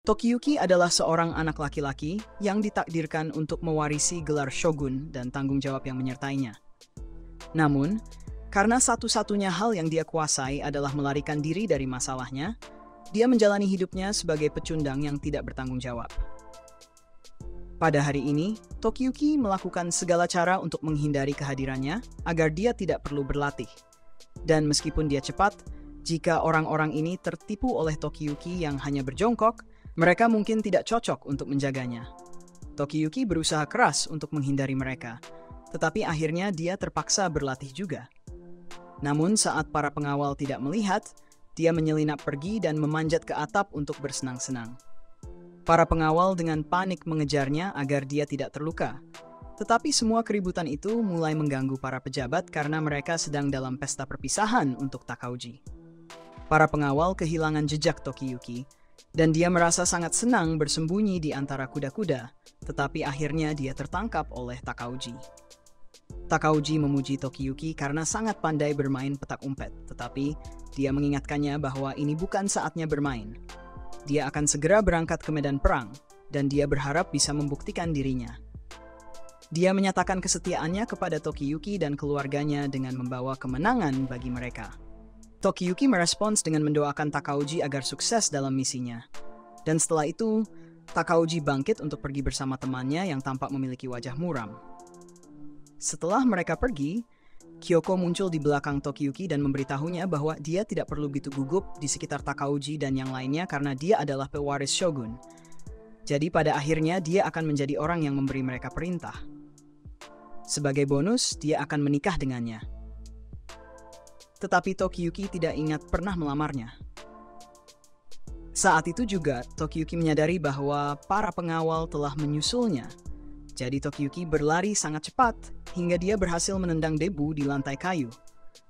Tokiyuki adalah seorang anak laki-laki yang ditakdirkan untuk mewarisi gelar shogun dan tanggung jawab yang menyertainya. Namun, karena satu-satunya hal yang dia kuasai adalah melarikan diri dari masalahnya, dia menjalani hidupnya sebagai pecundang yang tidak bertanggung jawab. Pada hari ini, Tokiyuki melakukan segala cara untuk menghindari kehadirannya agar dia tidak perlu berlatih. Dan meskipun dia cepat, jika orang-orang ini tertipu oleh Tokiyuki yang hanya berjongkok, mereka mungkin tidak cocok untuk menjaganya. Tokiyuki berusaha keras untuk menghindari mereka, tetapi akhirnya dia terpaksa berlatih juga. Namun saat para pengawal tidak melihat, dia menyelinap pergi dan memanjat ke atap untuk bersenang-senang. Para pengawal dengan panik mengejarnya agar dia tidak terluka. Tetapi semua keributan itu mulai mengganggu para pejabat karena mereka sedang dalam pesta perpisahan untuk Takauji. Para pengawal kehilangan jejak Tokiyuki, dan dia merasa sangat senang bersembunyi di antara kuda-kuda, tetapi akhirnya dia tertangkap oleh Takauji. Takauji memuji Tokiyuki karena sangat pandai bermain petak umpet, tetapi dia mengingatkannya bahwa ini bukan saatnya bermain. Dia akan segera berangkat ke medan perang, dan dia berharap bisa membuktikan dirinya. Dia menyatakan kesetiaannya kepada Tokiyuki dan keluarganya dengan membawa kemenangan bagi mereka. Tokiyuki merespons dengan mendoakan Takauji agar sukses dalam misinya. Dan setelah itu, Takauji bangkit untuk pergi bersama temannya yang tampak memiliki wajah muram. Setelah mereka pergi, Kyoko muncul di belakang Tokiyuki dan memberitahunya bahwa dia tidak perlu begitu gugup di sekitar Takauji dan yang lainnya karena dia adalah pewaris shogun. Jadi pada akhirnya dia akan menjadi orang yang memberi mereka perintah. Sebagai bonus, dia akan menikah dengannya. Tetapi Tokiyuki tidak ingat pernah melamarnya. Saat itu juga, Tokiyuki menyadari bahwa para pengawal telah menyusulnya. Jadi Tokiyuki berlari sangat cepat, hingga dia berhasil menendang debu di lantai kayu.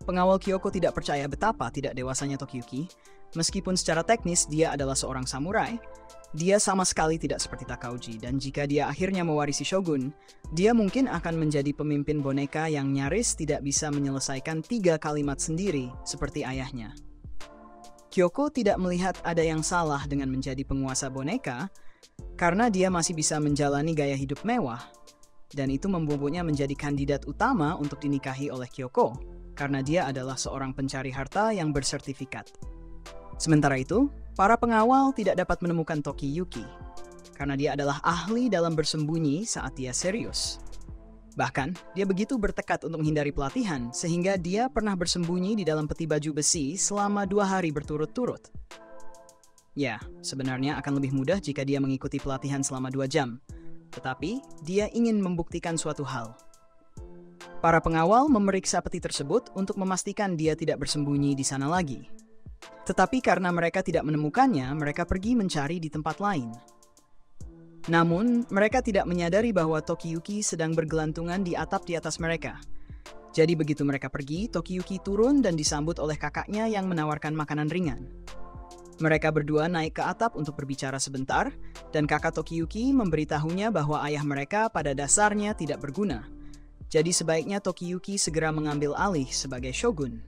Pengawal Kyoko tidak percaya betapa tidak dewasanya Tokiyuki. Meskipun secara teknis dia adalah seorang samurai, dia sama sekali tidak seperti Takauji, dan jika dia akhirnya mewarisi shogun, dia mungkin akan menjadi pemimpin boneka yang nyaris tidak bisa menyelesaikan 3 kalimat sendiri seperti ayahnya. Kyoko tidak melihat ada yang salah dengan menjadi penguasa boneka, karena dia masih bisa menjalani gaya hidup mewah, dan itu membuatnya menjadi kandidat utama untuk dinikahi oleh Kyoko, karena dia adalah seorang pencari harta yang bersertifikat. Sementara itu, para pengawal tidak dapat menemukan Tokiyuki, karena dia adalah ahli dalam bersembunyi saat dia serius. Bahkan, dia begitu bertekad untuk menghindari pelatihan, sehingga dia pernah bersembunyi di dalam peti baju besi selama 2 hari berturut-turut. Ya, sebenarnya akan lebih mudah jika dia mengikuti pelatihan selama 2 jam, tetapi dia ingin membuktikan suatu hal. Para pengawal memeriksa peti tersebut untuk memastikan dia tidak bersembunyi di sana lagi. Tetapi karena mereka tidak menemukannya, mereka pergi mencari di tempat lain. Namun, mereka tidak menyadari bahwa Tokiyuki sedang bergelantungan di atap di atas mereka. Jadi begitu mereka pergi, Tokiyuki turun dan disambut oleh kakaknya yang menawarkan makanan ringan. Mereka berdua naik ke atap untuk berbicara sebentar, dan kakak Tokiyuki memberitahunya bahwa ayah mereka pada dasarnya tidak berguna. Jadi sebaiknya Tokiyuki segera mengambil alih sebagai shogun.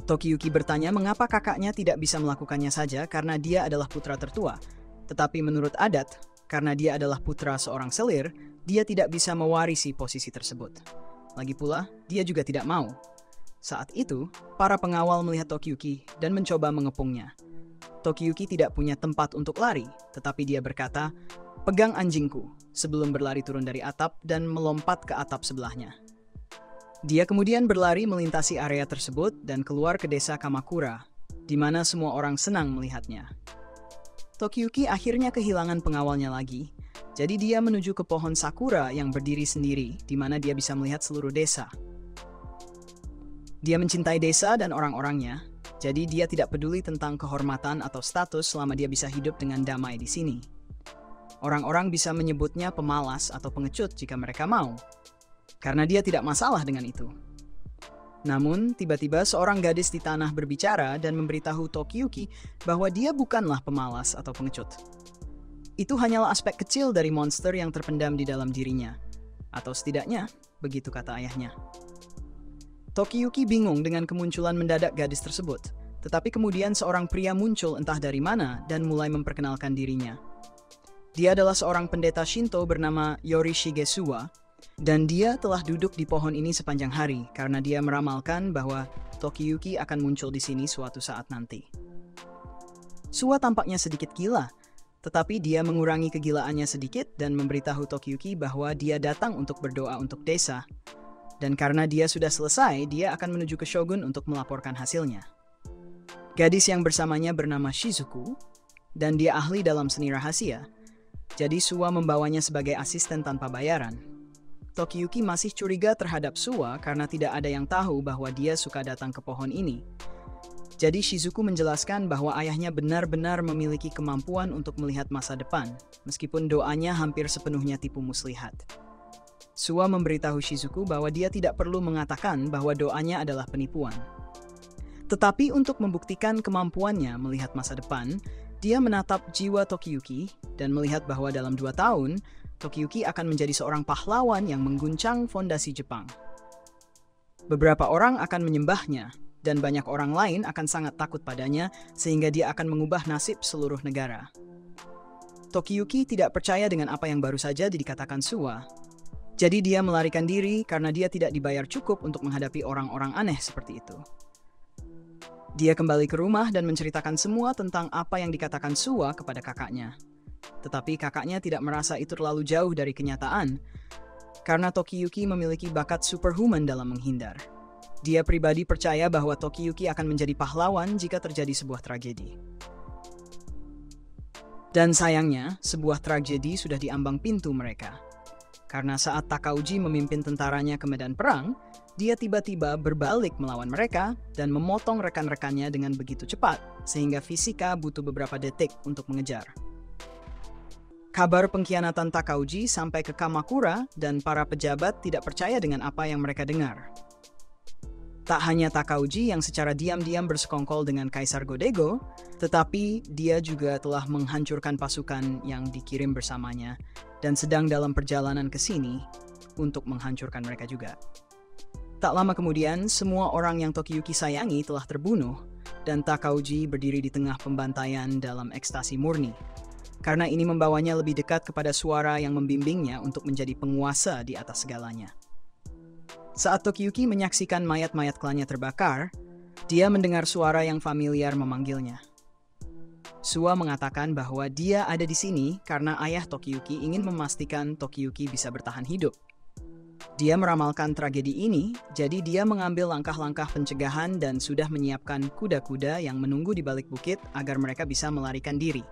Tokiyuki bertanya mengapa kakaknya tidak bisa melakukannya saja karena dia adalah putra tertua. Tetapi menurut adat, karena dia adalah putra seorang selir, dia tidak bisa mewarisi posisi tersebut. Lagi pula, dia juga tidak mau. Saat itu, para pengawal melihat Tokiyuki dan mencoba mengepungnya. Tokiyuki tidak punya tempat untuk lari, tetapi dia berkata, "Pegang anjingku," sebelum berlari turun dari atap dan melompat ke atap sebelahnya. Dia kemudian berlari melintasi area tersebut dan keluar ke desa Kamakura, di mana semua orang senang melihatnya. Tokiyuki akhirnya kehilangan pengawalnya lagi, jadi dia menuju ke pohon sakura yang berdiri sendiri, di mana dia bisa melihat seluruh desa. Dia mencintai desa dan orang-orangnya, jadi dia tidak peduli tentang kehormatan atau status selama dia bisa hidup dengan damai di sini. Orang-orang bisa menyebutnya pemalas atau pengecut jika mereka mau, karena dia tidak masalah dengan itu. Namun, tiba-tiba seorang gadis di tanah berbicara dan memberitahu Tokiyuki bahwa dia bukanlah pemalas atau pengecut. Itu hanyalah aspek kecil dari monster yang terpendam di dalam dirinya. Atau setidaknya, begitu kata ayahnya. Tokiyuki bingung dengan kemunculan mendadak gadis tersebut, Tetapi kemudian seorang pria muncul entah dari mana dan mulai memperkenalkan dirinya. Dia adalah seorang pendeta Shinto bernama Yorishige Suwa, dan dia telah duduk di pohon ini sepanjang hari karena dia meramalkan bahwa Tokiyuki akan muncul di sini suatu saat nanti. Suwa tampaknya sedikit gila, tetapi dia mengurangi kegilaannya sedikit dan memberitahu Tokiyuki bahwa dia datang untuk berdoa untuk desa. Dan karena dia sudah selesai, dia akan menuju ke Shogun untuk melaporkan hasilnya. Gadis yang bersamanya bernama Shizuku, dan dia ahli dalam seni rahasia. Jadi Suwa membawanya sebagai asisten tanpa bayaran. Tokiyuki masih curiga terhadap Suwa karena tidak ada yang tahu bahwa dia suka datang ke pohon ini. Jadi Shizuku menjelaskan bahwa ayahnya benar-benar memiliki kemampuan untuk melihat masa depan, meskipun doanya hampir sepenuhnya tipu muslihat. Suwa memberitahu Shizuku bahwa dia tidak perlu mengatakan bahwa doanya adalah penipuan. Tetapi untuk membuktikan kemampuannya melihat masa depan, dia menatap jiwa Tokiyuki dan melihat bahwa dalam 2 tahun, Tokiyuki akan menjadi seorang pahlawan yang mengguncang fondasi Jepang. Beberapa orang akan menyembahnya, dan banyak orang lain akan sangat takut padanya sehingga dia akan mengubah nasib seluruh negara. Tokiyuki tidak percaya dengan apa yang baru saja dikatakan Suwa. Jadi dia melarikan diri karena dia tidak dibayar cukup untuk menghadapi orang-orang aneh seperti itu. Dia kembali ke rumah dan menceritakan semua tentang apa yang dikatakan Suwa kepada kakaknya. Tetapi kakaknya tidak merasa itu terlalu jauh dari kenyataan, karena Tokiyuki memiliki bakat superhuman dalam menghindar. Dia pribadi percaya bahwa Tokiyuki akan menjadi pahlawan jika terjadi sebuah tragedi. Dan sayangnya, sebuah tragedi sudah diambang pintu mereka. Karena saat Takauji memimpin tentaranya ke medan perang, dia tiba-tiba berbalik melawan mereka dan memotong rekan-rekannya dengan begitu cepat, sehingga fisika butuh beberapa detik untuk mengejar. Kabar pengkhianatan Takauji sampai ke Kamakura dan para pejabat tidak percaya dengan apa yang mereka dengar. Tak hanya Takauji yang secara diam-diam bersekongkol dengan Kaisar Godego, tetapi dia juga telah menghancurkan pasukan yang dikirim bersamanya dan sedang dalam perjalanan ke sini untuk menghancurkan mereka juga. Tak lama kemudian, semua orang yang Tokiyuki sayangi telah terbunuh, dan Takauji berdiri di tengah pembantaian dalam ekstasi murni. Karena ini membawanya lebih dekat kepada suara yang membimbingnya untuk menjadi penguasa di atas segalanya. Saat Tokiyuki menyaksikan mayat-mayat klannya terbakar, dia mendengar suara yang familiar memanggilnya. Suwa mengatakan bahwa dia ada di sini karena ayah Tokiyuki ingin memastikan Tokiyuki bisa bertahan hidup. Dia meramalkan tragedi ini, jadi dia mengambil langkah-langkah pencegahan dan sudah menyiapkan kuda-kuda yang menunggu di balik bukit agar mereka bisa melarikan diri.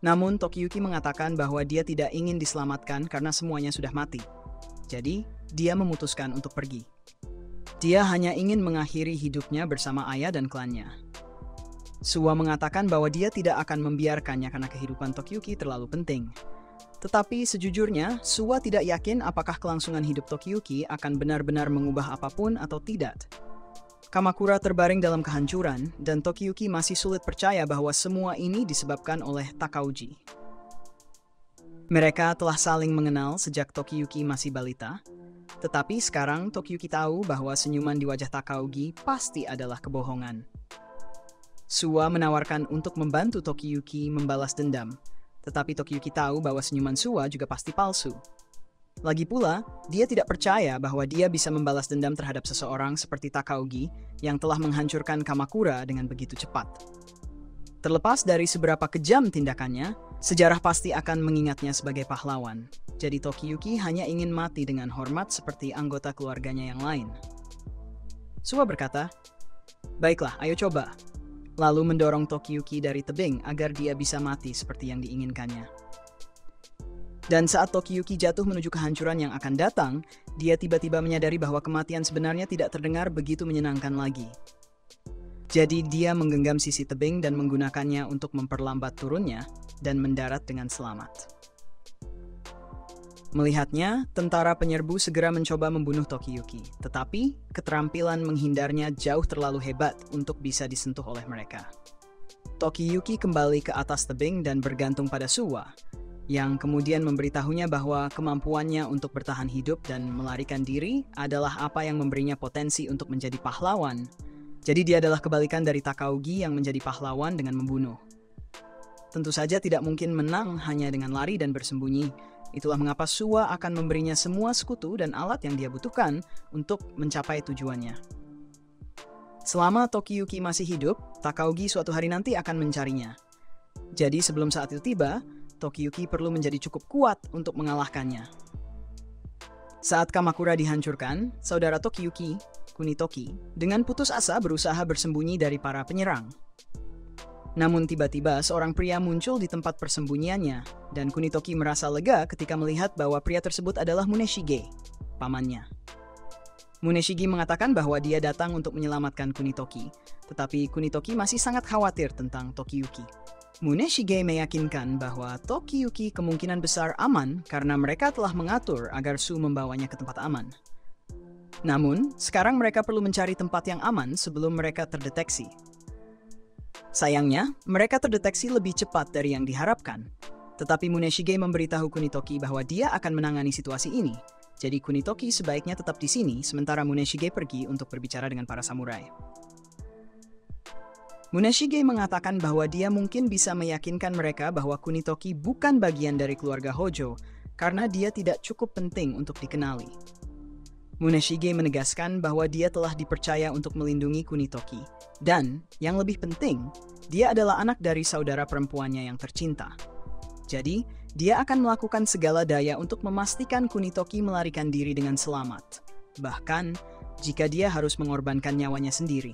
Namun Tokiyuki mengatakan bahwa dia tidak ingin diselamatkan karena semuanya sudah mati. Jadi, dia memutuskan untuk pergi. Dia hanya ingin mengakhiri hidupnya bersama ayah dan klannya. Suwa mengatakan bahwa dia tidak akan membiarkannya karena kehidupan Tokiyuki terlalu penting. Tetapi sejujurnya, Suwa tidak yakin apakah kelangsungan hidup Tokiyuki akan benar-benar mengubah apapun atau tidak. Kamakura terbaring dalam kehancuran, dan Tokiyuki masih sulit percaya bahwa semua ini disebabkan oleh Takauji. Mereka telah saling mengenal sejak Tokiyuki masih balita, tetapi sekarang Tokiyuki tahu bahwa senyuman di wajah Takauji pasti adalah kebohongan. Suwa menawarkan untuk membantu Tokiyuki membalas dendam, tetapi Tokiyuki tahu bahwa senyuman Suwa juga pasti palsu. Lagi pula, dia tidak percaya bahwa dia bisa membalas dendam terhadap seseorang seperti Takauji yang telah menghancurkan Kamakura dengan begitu cepat. Terlepas dari seberapa kejam tindakannya, sejarah pasti akan mengingatnya sebagai pahlawan. Jadi Tokiyuki hanya ingin mati dengan hormat seperti anggota keluarganya yang lain. Suwa berkata, "Baiklah, ayo coba." Lalu mendorong Tokiyuki dari tebing agar dia bisa mati seperti yang diinginkannya. Dan saat Tokiyuki jatuh menuju kehancuran yang akan datang, dia tiba-tiba menyadari bahwa kematian sebenarnya tidak terdengar begitu menyenangkan lagi. Jadi dia menggenggam sisi tebing dan menggunakannya untuk memperlambat turunnya dan mendarat dengan selamat. Melihatnya, tentara penyerbu segera mencoba membunuh Tokiyuki, tetapi keterampilan menghindarnya jauh terlalu hebat untuk bisa disentuh oleh mereka. Tokiyuki kembali ke atas tebing dan bergantung pada Suwa, yang kemudian memberitahunya bahwa kemampuannya untuk bertahan hidup dan melarikan diri adalah apa yang memberinya potensi untuk menjadi pahlawan, Jadi dia adalah kebalikan dari Takaugi yang menjadi pahlawan dengan membunuh. Tentu saja tidak mungkin menang hanya dengan lari dan bersembunyi. Itulah mengapa Suwa akan memberinya semua sekutu dan alat yang dia butuhkan untuk mencapai tujuannya. Selama Tokiyuki masih hidup, Takaugi suatu hari nanti akan mencarinya. Jadi sebelum saat itu tiba, Tokiyuki perlu menjadi cukup kuat untuk mengalahkannya. Saat Kamakura dihancurkan, saudara Tokiyuki, Kunitoki, dengan putus asa berusaha bersembunyi dari para penyerang. Namun tiba-tiba seorang pria muncul di tempat persembunyiannya, dan Kunitoki merasa lega ketika melihat bahwa pria tersebut adalah Muneshige, pamannya. Muneshige mengatakan bahwa dia datang untuk menyelamatkan Kunitoki, tetapi Kunitoki masih sangat khawatir tentang Tokiyuki. Muneshige meyakinkan bahwa Tokiyuki kemungkinan besar aman karena mereka telah mengatur agar Su membawanya ke tempat aman. Namun, sekarang mereka perlu mencari tempat yang aman sebelum mereka terdeteksi. Sayangnya, mereka terdeteksi lebih cepat dari yang diharapkan. Tetapi Muneshige memberitahu Kunitoki bahwa dia akan menangani situasi ini. Jadi Kunitoki sebaiknya tetap di sini sementara Muneshige pergi untuk berbicara dengan para samurai. Muneshige mengatakan bahwa dia mungkin bisa meyakinkan mereka bahwa Kunitoki bukan bagian dari keluarga Hojo karena dia tidak cukup penting untuk dikenali. Muneshige menegaskan bahwa dia telah dipercaya untuk melindungi Kunitoki. Dan, yang lebih penting, dia adalah anak dari saudara perempuannya yang tercinta. Jadi, dia akan melakukan segala daya untuk memastikan Kunitoki melarikan diri dengan selamat. Bahkan, jika dia harus mengorbankan nyawanya sendiri.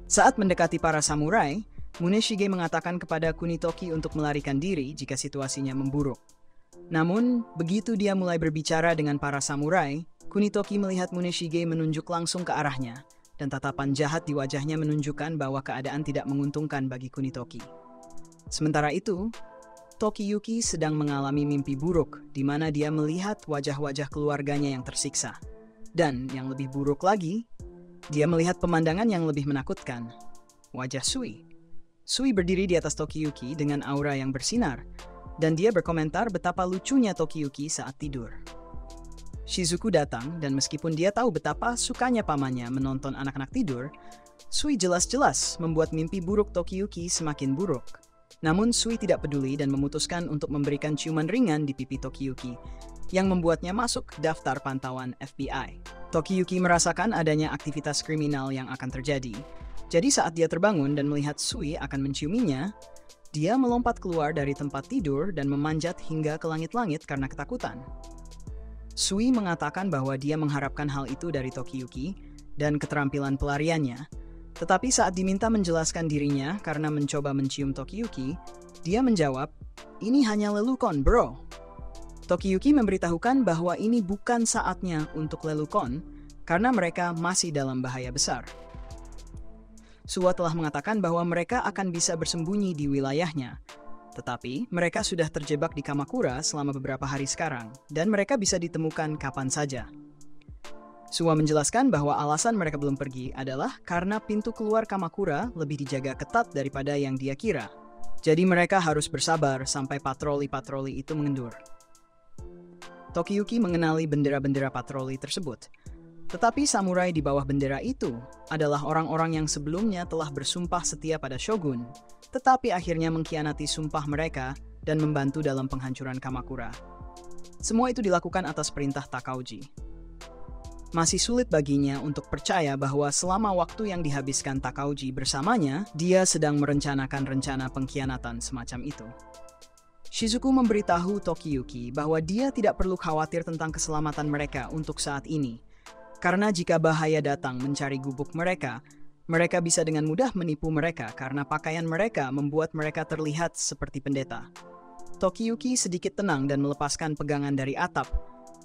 Saat mendekati para samurai, Muneshige mengatakan kepada Kunitoki untuk melarikan diri jika situasinya memburuk. Namun, begitu dia mulai berbicara dengan para samurai, Kunitoki melihat Muneshige menunjuk langsung ke arahnya, dan tatapan jahat di wajahnya menunjukkan bahwa keadaan tidak menguntungkan bagi Kunitoki. Sementara itu, Tokiyuki sedang mengalami mimpi buruk di mana dia melihat wajah-wajah keluarganya yang tersiksa. Dan yang lebih buruk lagi, dia melihat pemandangan yang lebih menakutkan. Wajah Sui. Sui berdiri di atas Tokiyuki dengan aura yang bersinar, dan dia berkomentar betapa lucunya Tokiyuki saat tidur. Shizuku datang, dan meskipun dia tahu betapa sukanya pamannya menonton anak-anak tidur, Sui jelas-jelas membuat mimpi buruk Tokiyuki semakin buruk. Namun Sui tidak peduli dan memutuskan untuk memberikan ciuman ringan di pipi Tokiyuki, yang membuatnya masuk daftar pantauan FBI. Tokiyuki merasakan adanya aktivitas kriminal yang akan terjadi. Jadi saat dia terbangun dan melihat Sui akan menciuminya, dia melompat keluar dari tempat tidur dan memanjat hingga ke langit-langit karena ketakutan. Sui mengatakan bahwa dia mengharapkan hal itu dari Tokiyuki dan keterampilan pelariannya. Tetapi saat diminta menjelaskan dirinya karena mencoba mencium Tokiyuki, dia menjawab, "Ini hanya lelukon, bro." Tokiyuki memberitahukan bahwa ini bukan saatnya untuk lelukon karena mereka masih dalam bahaya besar. Suwa telah mengatakan bahwa mereka akan bisa bersembunyi di wilayahnya, tetapi mereka sudah terjebak di Kamakura selama beberapa hari sekarang dan mereka bisa ditemukan kapan saja. Suwa menjelaskan bahwa alasan mereka belum pergi adalah karena pintu keluar Kamakura lebih dijaga ketat daripada yang dia kira. Jadi mereka harus bersabar sampai patroli-patroli itu mengendur. Tokiyuki mengenali bendera-bendera patroli tersebut. Tetapi samurai di bawah bendera itu adalah orang-orang yang sebelumnya telah bersumpah setia pada Shogun, tetapi akhirnya mengkhianati sumpah mereka dan membantu dalam penghancuran Kamakura. Semua itu dilakukan atas perintah Takauji. Masih sulit baginya untuk percaya bahwa selama waktu yang dihabiskan Takauji bersamanya, dia sedang merencanakan rencana pengkhianatan semacam itu. Shizuku memberitahu Tokiyuki bahwa dia tidak perlu khawatir tentang keselamatan mereka untuk saat ini. Karena jika bahaya datang mencari gubuk mereka, mereka bisa dengan mudah menipu mereka karena pakaian mereka membuat mereka terlihat seperti pendeta. Tokiyuki sedikit tenang dan melepaskan pegangan dari atap,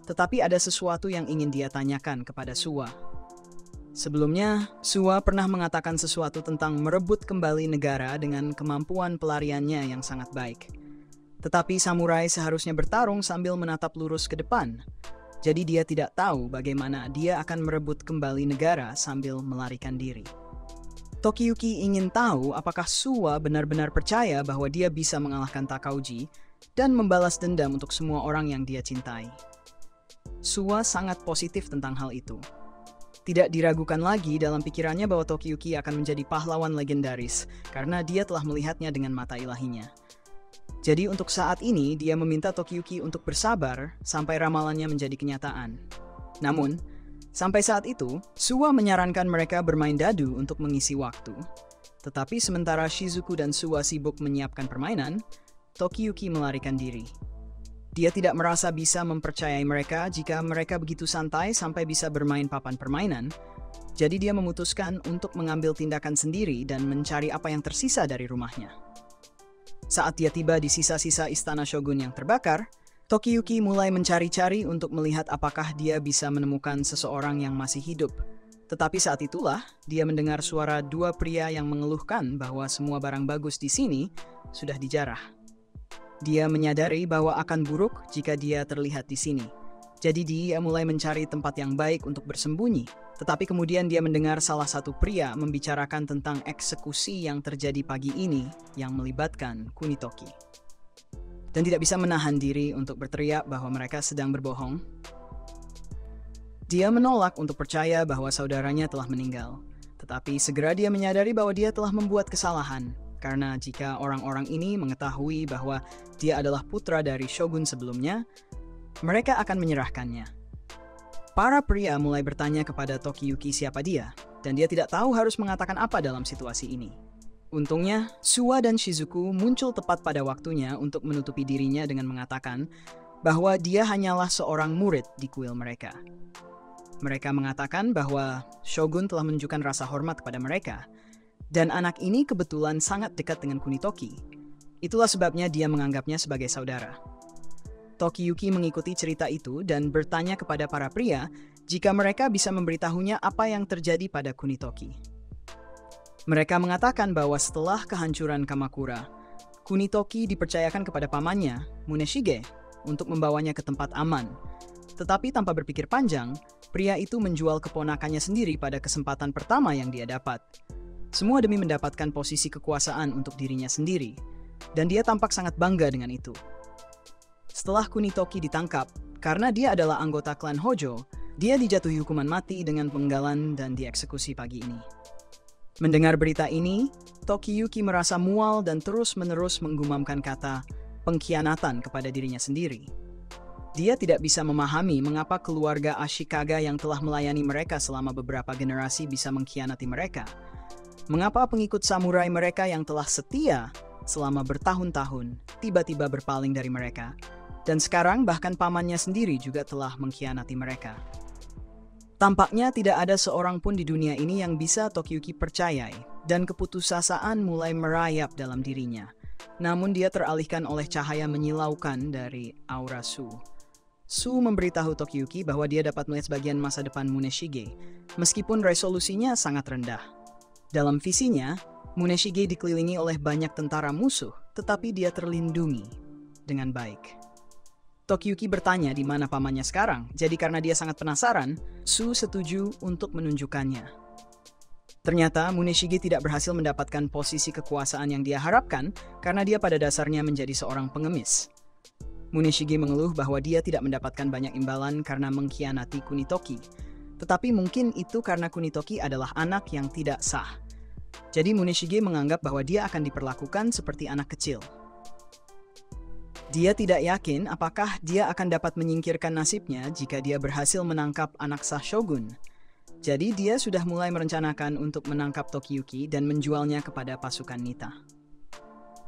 tetapi ada sesuatu yang ingin dia tanyakan kepada Suwa. Sebelumnya, Suwa pernah mengatakan sesuatu tentang merebut kembali negara dengan kemampuan pelariannya yang sangat baik. Tetapi samurai seharusnya bertarung sambil menatap lurus ke depan. Jadi dia tidak tahu bagaimana dia akan merebut kembali negara sambil melarikan diri. Tokiyuki ingin tahu apakah Suwa benar-benar percaya bahwa dia bisa mengalahkan Takauji dan membalas dendam untuk semua orang yang dia cintai. Suwa sangat positif tentang hal itu. Tidak diragukan lagi dalam pikirannya bahwa Tokiyuki akan menjadi pahlawan legendaris karena dia telah melihatnya dengan mata ilahinya. Jadi untuk saat ini dia meminta Tokiyuki untuk bersabar sampai ramalannya menjadi kenyataan. Namun, sampai saat itu, Suwa menyarankan mereka bermain dadu untuk mengisi waktu. Tetapi sementara Shizuku dan Suwa sibuk menyiapkan permainan, Tokiyuki melarikan diri. Dia tidak merasa bisa mempercayai mereka jika mereka begitu santai sampai bisa bermain papan permainan, jadi dia memutuskan untuk mengambil tindakan sendiri dan mencari apa yang tersisa dari rumahnya. Saat dia tiba di sisa-sisa istana Shogun yang terbakar, Tokiyuki mulai mencari-cari untuk melihat apakah dia bisa menemukan seseorang yang masih hidup. Tetapi saat itulah, dia mendengar suara dua pria yang mengeluhkan bahwa semua barang bagus di sini sudah dijarah. Dia menyadari bahwa akan buruk jika dia terlihat di sini. Jadi dia mulai mencari tempat yang baik untuk bersembunyi. Tetapi kemudian dia mendengar salah satu pria membicarakan tentang eksekusi yang terjadi pagi ini yang melibatkan Kunitoki. Dan tidak bisa menahan diri untuk berteriak bahwa mereka sedang berbohong. Dia menolak untuk percaya bahwa saudaranya telah meninggal. Tetapi segera dia menyadari bahwa dia telah membuat kesalahan. Karena jika orang-orang ini mengetahui bahwa dia adalah putra dari shogun sebelumnya, mereka akan menyerahkannya. Para pria mulai bertanya kepada Tokiyuki siapa dia, dan dia tidak tahu harus mengatakan apa dalam situasi ini. Untungnya, Suwa dan Shizuku muncul tepat pada waktunya untuk menutupi dirinya dengan mengatakan bahwa dia hanyalah seorang murid di kuil mereka. Mereka mengatakan bahwa shogun telah menunjukkan rasa hormat kepada mereka, dan anak ini kebetulan sangat dekat dengan Kunitoki. Itulah sebabnya dia menganggapnya sebagai saudara. Tokiyuki mengikuti cerita itu dan bertanya kepada para pria jika mereka bisa memberitahunya apa yang terjadi pada Kunitoki. Mereka mengatakan bahwa setelah kehancuran Kamakura, Kunitoki dipercayakan kepada pamannya, Muneshige, untuk membawanya ke tempat aman. Tetapi tanpa berpikir panjang, pria itu menjual keponakannya sendiri pada kesempatan pertama yang dia dapat. Semua demi mendapatkan posisi kekuasaan untuk dirinya sendiri, dan dia tampak sangat bangga dengan itu. Setelah Kunitoki ditangkap, karena dia adalah anggota klan Hojo, dia dijatuhi hukuman mati dengan penggalan dan dieksekusi pagi ini. Mendengar berita ini, Tokiyuki merasa mual dan terus-menerus menggumamkan kata pengkhianatan kepada dirinya sendiri. Dia tidak bisa memahami mengapa keluarga Ashikaga yang telah melayani mereka selama beberapa generasi bisa mengkhianati mereka. Mengapa pengikut samurai mereka yang telah setia selama bertahun-tahun tiba-tiba berpaling dari mereka, dan sekarang bahkan pamannya sendiri juga telah mengkhianati mereka. Tampaknya tidak ada seorang pun di dunia ini yang bisa Tokiyuki percayai, dan keputusasaan mulai merayap dalam dirinya. Namun dia teralihkan oleh cahaya menyilaukan dari aura Su. Su memberitahu Tokiyuki bahwa dia dapat melihat sebagian masa depan Muneshige, meskipun resolusinya sangat rendah. Dalam visinya, Muneshige dikelilingi oleh banyak tentara musuh, tetapi dia terlindungi dengan baik. Tokiyuki bertanya di mana pamannya sekarang, jadi karena dia sangat penasaran, Su setuju untuk menunjukkannya. Ternyata Muneshige tidak berhasil mendapatkan posisi kekuasaan yang dia harapkan karena dia pada dasarnya menjadi seorang pengemis. Muneshige mengeluh bahwa dia tidak mendapatkan banyak imbalan karena mengkhianati Kunitoki, tetapi mungkin itu karena Kunitoki adalah anak yang tidak sah. Jadi Muneshige menganggap bahwa dia akan diperlakukan seperti anak kecil. Dia tidak yakin apakah dia akan dapat menyingkirkan nasibnya jika dia berhasil menangkap anak sah shogun. Jadi dia sudah mulai merencanakan untuk menangkap Tokiyuki dan menjualnya kepada pasukan Nita.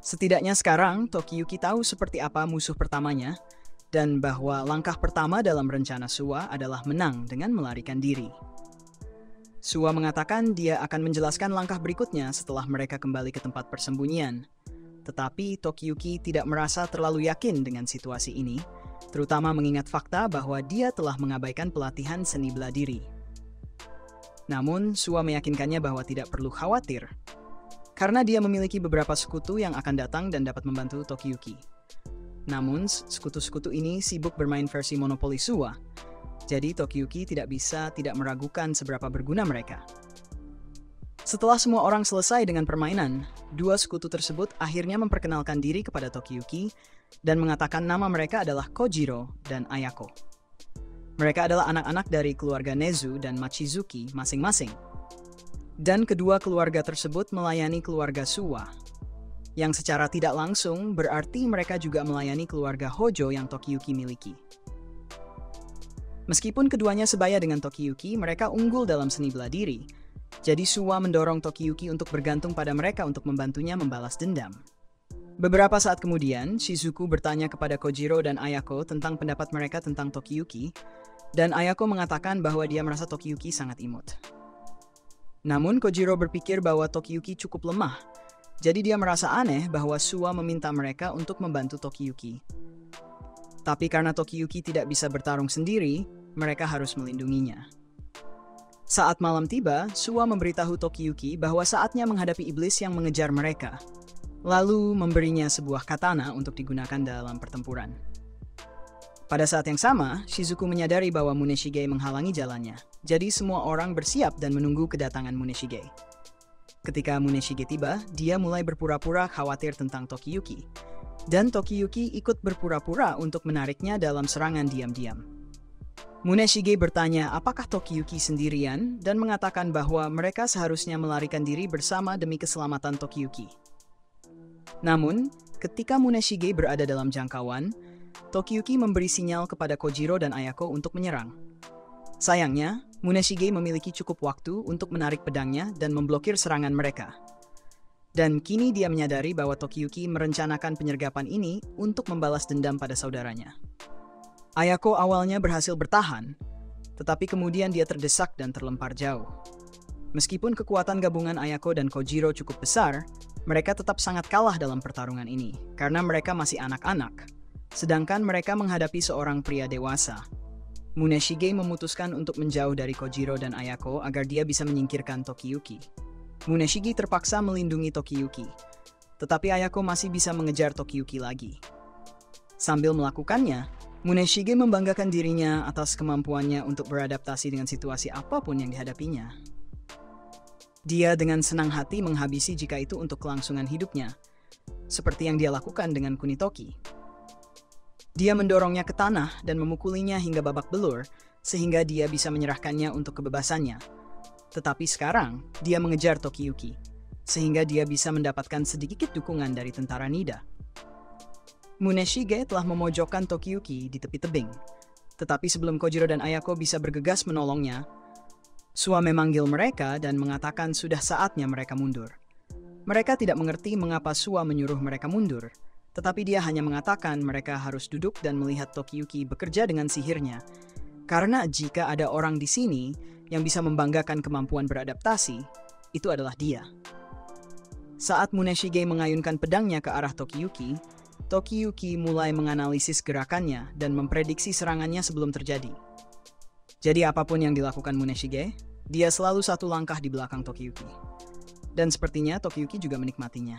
Setidaknya sekarang Tokiyuki tahu seperti apa musuh pertamanya, dan bahwa langkah pertama dalam rencana Suwa adalah menang dengan melarikan diri. Suwa mengatakan dia akan menjelaskan langkah berikutnya setelah mereka kembali ke tempat persembunyian. Tetapi Tokiyuki tidak merasa terlalu yakin dengan situasi ini, terutama mengingat fakta bahwa dia telah mengabaikan pelatihan seni bela diri. Namun, Suwa meyakinkannya bahwa tidak perlu khawatir, karena dia memiliki beberapa sekutu yang akan datang dan dapat membantu Tokiyuki. Namun, sekutu-sekutu ini sibuk bermain versi monopoli Suwa, jadi Tokiyuki tidak meragukan seberapa berguna mereka. Setelah semua orang selesai dengan permainan, dua sekutu tersebut akhirnya memperkenalkan diri kepada Tokiyuki dan mengatakan nama mereka adalah Kojiro dan Ayako. Mereka adalah anak-anak dari keluarga Nezu dan Machizuki masing-masing. Dan kedua keluarga tersebut melayani keluarga Suwa, yang secara tidak langsung berarti mereka juga melayani keluarga Hojo yang Tokiyuki miliki. Meskipun keduanya sebaya dengan Tokiyuki, mereka unggul dalam seni bela diri. Jadi Suwa mendorong Tokiyuki untuk bergantung pada mereka untuk membantunya membalas dendam. Beberapa saat kemudian, Shizuku bertanya kepada Kojiro dan Ayako tentang pendapat mereka tentang Tokiyuki, dan Ayako mengatakan bahwa dia merasa Tokiyuki sangat imut. Namun Kojiro berpikir bahwa Tokiyuki cukup lemah, jadi dia merasa aneh bahwa Suwa meminta mereka untuk membantu Tokiyuki. Tapi karena Tokiyuki tidak bisa bertarung sendiri, mereka harus melindunginya. Saat malam tiba, Suwa memberitahu Tokiyuki bahwa saatnya menghadapi iblis yang mengejar mereka, lalu memberinya sebuah katana untuk digunakan dalam pertempuran. Pada saat yang sama, Shizuku menyadari bahwa Muneshige menghalangi jalannya, jadi semua orang bersiap dan menunggu kedatangan Muneshige. Ketika Muneshige tiba, dia mulai berpura-pura khawatir tentang Tokiyuki, dan Tokiyuki ikut berpura-pura untuk menariknya dalam serangan diam-diam. Muneshige bertanya apakah Tokiyuki sendirian dan mengatakan bahwa mereka seharusnya melarikan diri bersama demi keselamatan Tokiyuki. Namun, ketika Muneshige berada dalam jangkauan, Tokiyuki memberi sinyal kepada Kojiro dan Ayako untuk menyerang. Sayangnya, Muneshige memiliki cukup waktu untuk menarik pedangnya dan memblokir serangan mereka. Dan kini dia menyadari bahwa Tokiyuki merencanakan penyergapan ini untuk membalas dendam pada saudaranya. Ayako awalnya berhasil bertahan, tetapi kemudian dia terdesak dan terlempar jauh. Meskipun kekuatan gabungan Ayako dan Kojiro cukup besar, mereka tetap sangat kalah dalam pertarungan ini, karena mereka masih anak-anak, sedangkan mereka menghadapi seorang pria dewasa. Muneshige memutuskan untuk menjauh dari Kojiro dan Ayako agar dia bisa menyingkirkan Tokiyuki. Muneshige terpaksa melindungi Tokiyuki, tetapi Ayako masih bisa mengejar Tokiyuki lagi. Sambil melakukannya, Muneshige membanggakan dirinya atas kemampuannya untuk beradaptasi dengan situasi apapun yang dihadapinya. Dia dengan senang hati menghabisi jika itu untuk kelangsungan hidupnya, seperti yang dia lakukan dengan Kunitoki. Dia mendorongnya ke tanah dan memukulinya hingga babak belur, sehingga dia bisa menyerahkannya untuk kebebasannya. Tetapi sekarang, dia mengejar Tokiyuki, sehingga dia bisa mendapatkan sedikit dukungan dari tentara Nida. Muneshige telah memojokkan Tokiyuki di tepi tebing, tetapi sebelum Kojiro dan Ayako bisa bergegas menolongnya, Suwa memanggil mereka dan mengatakan sudah saatnya mereka mundur. Mereka tidak mengerti mengapa Suwa menyuruh mereka mundur, tetapi dia hanya mengatakan mereka harus duduk dan melihat Tokiyuki bekerja dengan sihirnya. Karena jika ada orang di sini yang bisa membanggakan kemampuan beradaptasi, itu adalah dia. Saat Muneshige mengayunkan pedangnya ke arah Tokiyuki, Tokiyuki mulai menganalisis gerakannya dan memprediksi serangannya sebelum terjadi. Jadi apapun yang dilakukan Muneshige, dia selalu satu langkah di belakang Tokiyuki. Dan sepertinya Tokiyuki juga menikmatinya.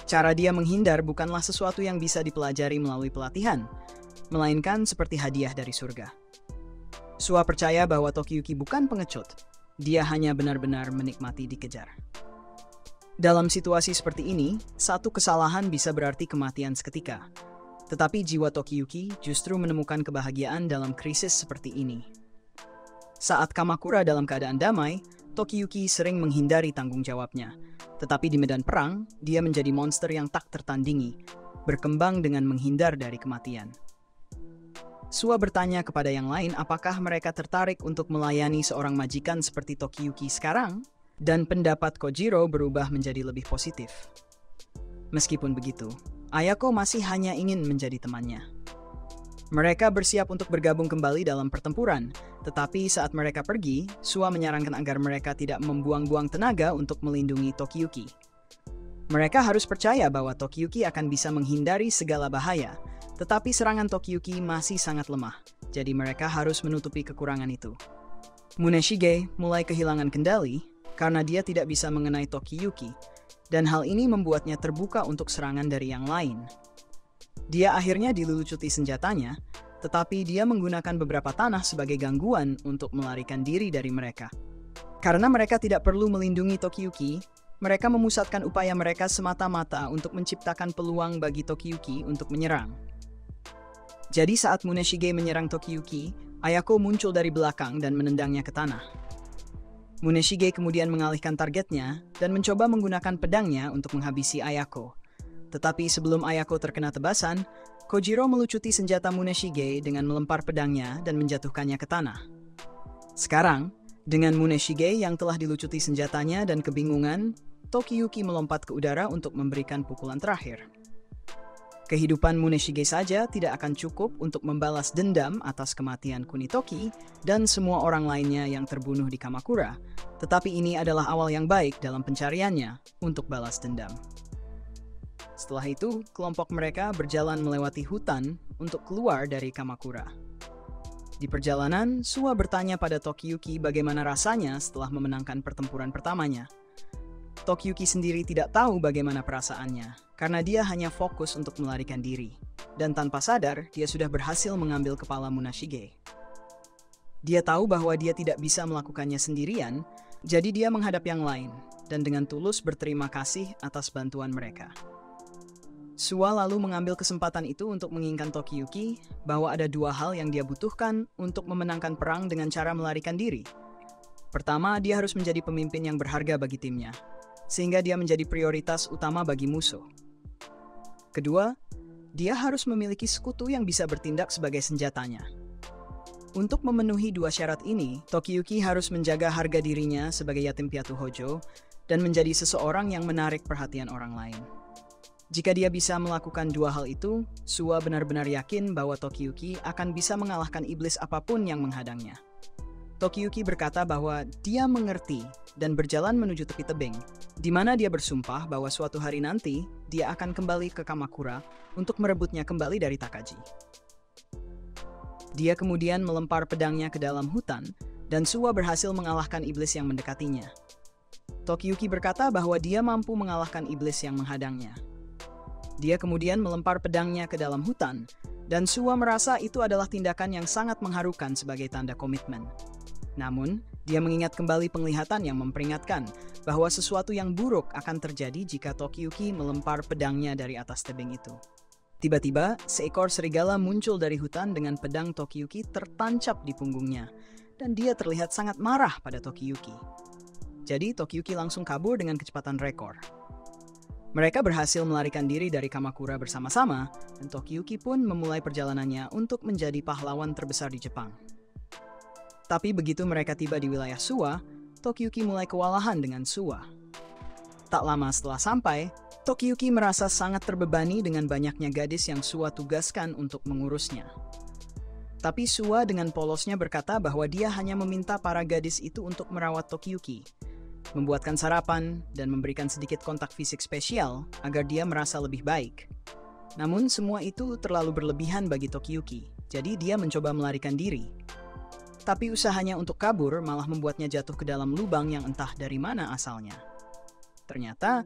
Cara dia menghindar bukanlah sesuatu yang bisa dipelajari melalui pelatihan, melainkan seperti hadiah dari surga. Suwa percaya bahwa Tokiyuki bukan pengecut, dia hanya benar-benar menikmati dikejar. Dalam situasi seperti ini, satu kesalahan bisa berarti kematian seketika. Tetapi jiwa Tokiyuki justru menemukan kebahagiaan dalam krisis seperti ini. Saat Kamakura dalam keadaan damai, Tokiyuki sering menghindari tanggung jawabnya. Tetapi di medan perang, dia menjadi monster yang tak tertandingi, berkembang dengan menghindar dari kematian. Suwa bertanya kepada yang lain apakah mereka tertarik untuk melayani seorang majikan seperti Tokiyuki sekarang, dan pendapat Kojiro berubah menjadi lebih positif. Meskipun begitu, Ayako masih hanya ingin menjadi temannya. Mereka bersiap untuk bergabung kembali dalam pertempuran, tetapi saat mereka pergi, Suwa menyarankan agar mereka tidak membuang-buang tenaga untuk melindungi Tokiyuki. Mereka harus percaya bahwa Tokiyuki akan bisa menghindari segala bahaya, tetapi serangan Tokiyuki masih sangat lemah, jadi mereka harus menutupi kekurangan itu. Muneshige mulai kehilangan kendali karena dia tidak bisa mengenai Tokiyuki, dan hal ini membuatnya terbuka untuk serangan dari yang lain. Dia akhirnya dilucuti senjatanya, tetapi dia menggunakan beberapa tanah sebagai gangguan untuk melarikan diri dari mereka. Karena mereka tidak perlu melindungi Tokiyuki, mereka memusatkan upaya mereka semata-mata untuk menciptakan peluang bagi Tokiyuki untuk menyerang. Jadi saat Muneshige menyerang Tokiyuki, Ayako muncul dari belakang dan menendangnya ke tanah. Muneshige kemudian mengalihkan targetnya dan mencoba menggunakan pedangnya untuk menghabisi Ayako. Tetapi sebelum Ayako terkena tebasan, Kojiro melucuti senjata Muneshige dengan melempar pedangnya dan menjatuhkannya ke tanah. Sekarang, dengan Muneshige yang telah dilucuti senjatanya dan kebingungan, Tokiyuki melompat ke udara untuk memberikan pukulan terakhir. Kehidupan Muneshige saja tidak akan cukup untuk membalas dendam atas kematian Kunitoki dan semua orang lainnya yang terbunuh di Kamakura, tetapi ini adalah awal yang baik dalam pencariannya untuk balas dendam. Setelah itu, kelompok mereka berjalan melewati hutan untuk keluar dari Kamakura. Di perjalanan, Suwa bertanya pada Tokiyuki bagaimana rasanya setelah memenangkan pertempuran pertamanya. Tokiyuki sendiri tidak tahu bagaimana perasaannya, karena dia hanya fokus untuk melarikan diri. Dan tanpa sadar, dia sudah berhasil mengambil kepala Muneshige. Dia tahu bahwa dia tidak bisa melakukannya sendirian, jadi dia menghadap yang lain, dan dengan tulus berterima kasih atas bantuan mereka. Suwa lalu mengambil kesempatan itu untuk mengingatkan Tokiyuki bahwa ada dua hal yang dia butuhkan untuk memenangkan perang dengan cara melarikan diri. Pertama, dia harus menjadi pemimpin yang berharga bagi timnya, sehingga dia menjadi prioritas utama bagi musuh. Kedua, dia harus memiliki sekutu yang bisa bertindak sebagai senjatanya. Untuk memenuhi dua syarat ini, Tokiyuki harus menjaga harga dirinya sebagai yatim piatu Hojo dan menjadi seseorang yang menarik perhatian orang lain. Jika dia bisa melakukan dua hal itu, Suwa benar-benar yakin bahwa Tokiyuki akan bisa mengalahkan iblis apapun yang menghadangnya. Tokiyuki berkata bahwa dia mengerti dan berjalan menuju tepi tebing, di mana dia bersumpah bahwa suatu hari nanti dia akan kembali ke Kamakura untuk merebutnya kembali dari Takagi. Dia kemudian melempar pedangnya ke dalam hutan, dan Suwa berhasil mengalahkan iblis yang mendekatinya. Tokiyuki berkata bahwa dia mampu mengalahkan iblis yang menghadangnya. Dia kemudian melempar pedangnya ke dalam hutan, dan Suwa merasa itu adalah tindakan yang sangat mengharukan sebagai tanda komitmen. Namun, dia mengingat kembali penglihatan yang memperingatkan bahwa sesuatu yang buruk akan terjadi jika Tokiyuki melempar pedangnya dari atas tebing itu. Tiba-tiba, seekor serigala muncul dari hutan dengan pedang Tokiyuki tertancap di punggungnya, dan dia terlihat sangat marah pada Tokiyuki. Jadi, Tokiyuki langsung kabur dengan kecepatan rekor. Mereka berhasil melarikan diri dari Kamakura bersama-sama, dan Tokiyuki pun memulai perjalanannya untuk menjadi pahlawan terbesar di Jepang. Tapi begitu mereka tiba di wilayah Suwa, Tokiyuki mulai kewalahan dengan Suwa. Tak lama setelah sampai, Tokiyuki merasa sangat terbebani dengan banyaknya gadis yang Suwa tugaskan untuk mengurusnya. Tapi Suwa dengan polosnya berkata bahwa dia hanya meminta para gadis itu untuk merawat Tokiyuki, membuatkan sarapan, dan memberikan sedikit kontak fisik spesial agar dia merasa lebih baik. Namun semua itu terlalu berlebihan bagi Tokiyuki, jadi dia mencoba melarikan diri. Tapi usahanya untuk kabur malah membuatnya jatuh ke dalam lubang yang entah dari mana asalnya. Ternyata,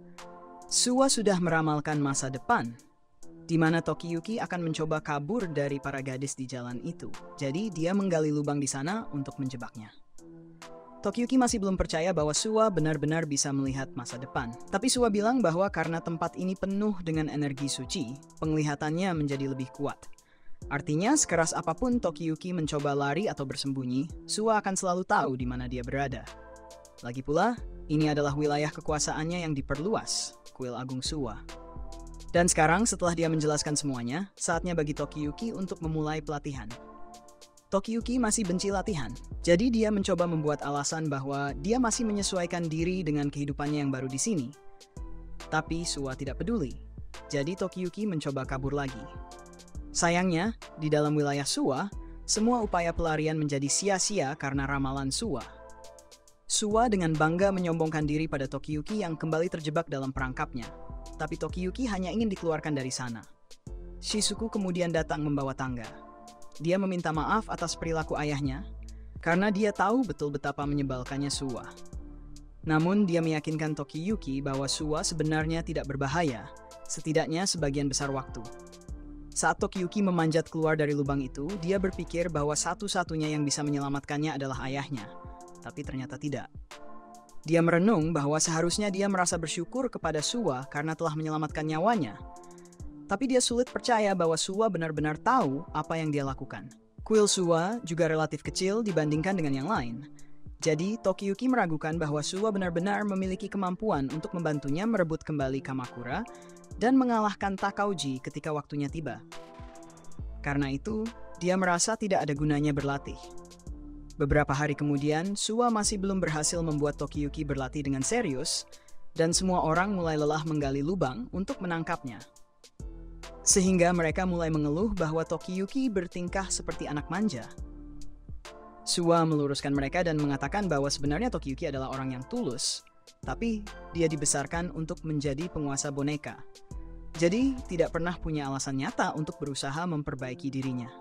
Suwa sudah meramalkan masa depan, di mana Tokiyuki akan mencoba kabur dari para gadis di jalan itu. Jadi dia menggali lubang di sana untuk menjebaknya. Tokiyuki masih belum percaya bahwa Suwa benar-benar bisa melihat masa depan. Tapi Suwa bilang bahwa karena tempat ini penuh dengan energi suci, penglihatannya menjadi lebih kuat. Artinya, sekeras apapun Tokiyuki mencoba lari atau bersembunyi, Suwa akan selalu tahu di mana dia berada. Lagi pula, ini adalah wilayah kekuasaannya yang diperluas, Kuil Agung Suwa. Dan sekarang, setelah dia menjelaskan semuanya, saatnya bagi Tokiyuki untuk memulai pelatihan. Tokiyuki masih benci latihan, jadi dia mencoba membuat alasan bahwa dia masih menyesuaikan diri dengan kehidupannya yang baru di sini. Tapi Suwa tidak peduli, jadi Tokiyuki mencoba kabur lagi. Sayangnya, di dalam wilayah Suwa, semua upaya pelarian menjadi sia-sia karena ramalan Suwa. Suwa dengan bangga menyombongkan diri pada Tokiyuki yang kembali terjebak dalam perangkapnya, tapi Tokiyuki hanya ingin dikeluarkan dari sana. Shizuku kemudian datang membawa tangga. Dia meminta maaf atas perilaku ayahnya, karena dia tahu betul betapa menyebalkannya Suwa. Namun dia meyakinkan Tokiyuki bahwa Suwa sebenarnya tidak berbahaya, setidaknya sebagian besar waktu. Saat Tokiyuki memanjat keluar dari lubang itu, dia berpikir bahwa satu-satunya yang bisa menyelamatkannya adalah ayahnya, tapi ternyata tidak. Dia merenung bahwa seharusnya dia merasa bersyukur kepada Suwa karena telah menyelamatkan nyawanya. Tapi dia sulit percaya bahwa Suwa benar-benar tahu apa yang dia lakukan. Kuil Suwa juga relatif kecil dibandingkan dengan yang lain. Jadi, Tokiyuki meragukan bahwa Suwa benar-benar memiliki kemampuan untuk membantunya merebut kembali Kamakura dan mengalahkan Takauji ketika waktunya tiba. Karena itu, dia merasa tidak ada gunanya berlatih. Beberapa hari kemudian, Suwa masih belum berhasil membuat Tokiyuki berlatih dengan serius, dan semua orang mulai lelah menggali lubang untuk menangkapnya. Sehingga mereka mulai mengeluh bahwa Tokiyuki bertingkah seperti anak manja. Suwa meluruskan mereka dan mengatakan bahwa sebenarnya Tokiyuki adalah orang yang tulus, tapi dia dibesarkan untuk menjadi penguasa boneka. Jadi, tidak pernah punya alasan nyata untuk berusaha memperbaiki dirinya.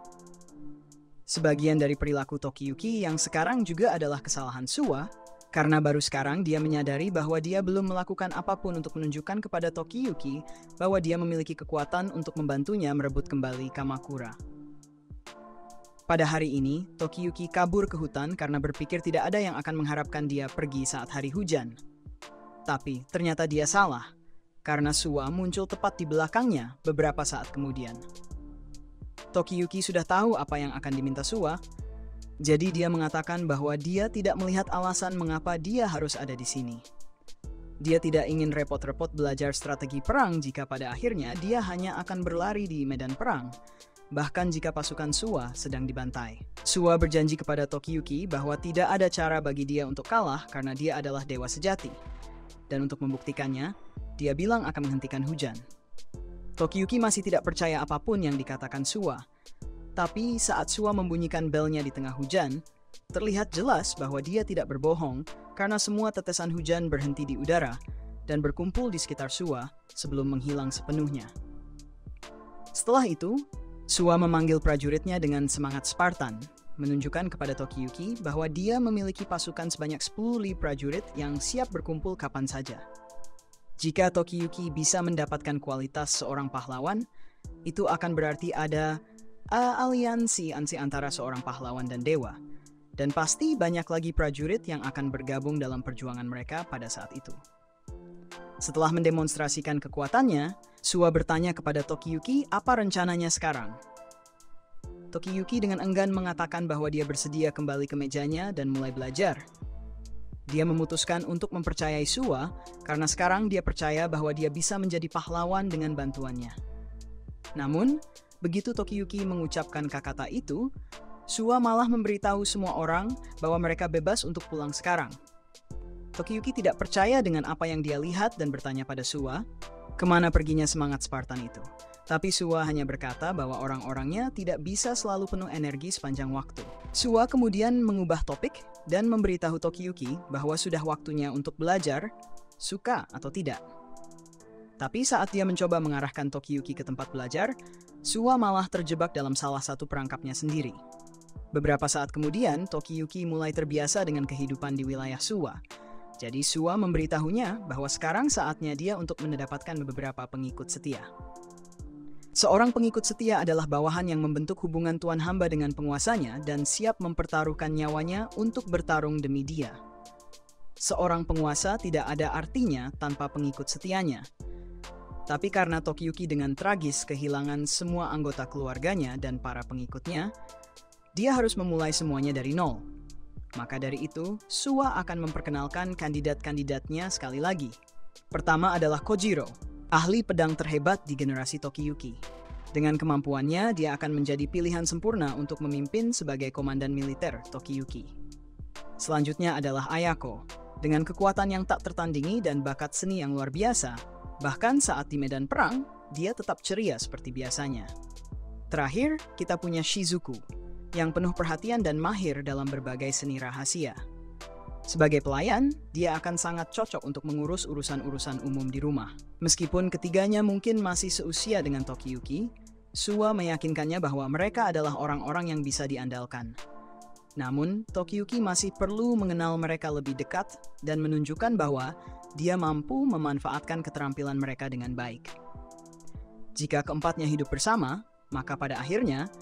Sebagian dari perilaku Tokiyuki yang sekarang juga adalah kesalahan Suwa, karena baru sekarang dia menyadari bahwa dia belum melakukan apapun untuk menunjukkan kepada Tokiyuki bahwa dia memiliki kekuatan untuk membantunya merebut kembali Kamakura. Pada hari ini, Tokiyuki kabur ke hutan karena berpikir tidak ada yang akan mengharapkan dia pergi saat hari hujan. Tapi ternyata dia salah, karena Suwa muncul tepat di belakangnya beberapa saat kemudian. Tokiyuki sudah tahu apa yang akan diminta Suwa, jadi dia mengatakan bahwa dia tidak melihat alasan mengapa dia harus ada di sini. Dia tidak ingin repot-repot belajar strategi perang jika pada akhirnya dia hanya akan berlari di medan perang, bahkan jika pasukan Suwa sedang dibantai. Suwa berjanji kepada Tokiyuki bahwa tidak ada cara bagi dia untuk kalah karena dia adalah dewa sejati. Dan untuk membuktikannya, dia bilang akan menghentikan hujan. Tokiyuki masih tidak percaya apapun yang dikatakan Suwa. Tapi saat Suwa membunyikan belnya di tengah hujan, terlihat jelas bahwa dia tidak berbohong karena semua tetesan hujan berhenti di udara dan berkumpul di sekitar Suwa sebelum menghilang sepenuhnya. Setelah itu, Suwa memanggil prajuritnya dengan semangat Spartan, menunjukkan kepada Tokiyuki bahwa dia memiliki pasukan sebanyak 10.000 prajurit yang siap berkumpul kapan saja. Jika Tokiyuki bisa mendapatkan kualitas seorang pahlawan, itu akan berarti ada aliansi antara seorang pahlawan dan dewa, dan pasti banyak lagi prajurit yang akan bergabung dalam perjuangan mereka pada saat itu. Setelah mendemonstrasikan kekuatannya, Suwa bertanya kepada Tokiyuki apa rencananya sekarang. Tokiyuki dengan enggan mengatakan bahwa dia bersedia kembali ke mejanya dan mulai belajar. Dia memutuskan untuk mempercayai Suwa karena sekarang dia percaya bahwa dia bisa menjadi pahlawan dengan bantuannya. Namun, begitu Tokiyuki mengucapkan kata-kata itu, Suwa malah memberitahu semua orang bahwa mereka bebas untuk pulang sekarang. Tokiyuki tidak percaya dengan apa yang dia lihat dan bertanya pada Suwa, kemana perginya semangat Spartan itu. Tapi Suwa hanya berkata bahwa orang-orangnya tidak bisa selalu penuh energi sepanjang waktu. Suwa kemudian mengubah topik dan memberitahu Tokiyuki bahwa sudah waktunya untuk belajar, suka atau tidak. Tapi saat dia mencoba mengarahkan Tokiyuki ke tempat belajar, Suwa malah terjebak dalam salah satu perangkapnya sendiri. Beberapa saat kemudian, Tokiyuki mulai terbiasa dengan kehidupan di wilayah Suwa. Jadi Suwa memberitahunya bahwa sekarang saatnya dia untuk mendapatkan beberapa pengikut setia. Seorang pengikut setia adalah bawahan yang membentuk hubungan tuan hamba dengan penguasanya dan siap mempertaruhkan nyawanya untuk bertarung demi dia. Seorang penguasa tidak ada artinya tanpa pengikut setianya. Tapi karena Tokiyuki dengan tragis kehilangan semua anggota keluarganya dan para pengikutnya, dia harus memulai semuanya dari nol. Maka dari itu, Suwa akan memperkenalkan kandidat-kandidatnya sekali lagi. Pertama adalah Kojiro, ahli pedang terhebat di generasi Tokiyuki. Dengan kemampuannya, dia akan menjadi pilihan sempurna untuk memimpin sebagai komandan militer Tokiyuki. Selanjutnya adalah Ayako, dengan kekuatan yang tak tertandingi dan bakat seni yang luar biasa. Bahkan saat di medan perang, dia tetap ceria seperti biasanya. Terakhir, kita punya Shizuku, yang penuh perhatian dan mahir dalam berbagai seni rahasia. Sebagai pelayan, dia akan sangat cocok untuk mengurus urusan-urusan umum di rumah. Meskipun ketiganya mungkin masih seusia dengan Tokiyuki, Suwa meyakinkannya bahwa mereka adalah orang-orang yang bisa diandalkan. Namun, Tokiyuki masih perlu mengenal mereka lebih dekat dan menunjukkan bahwa dia mampu memanfaatkan keterampilan mereka dengan baik. Jika keempatnya hidup bersama, maka pada akhirnya,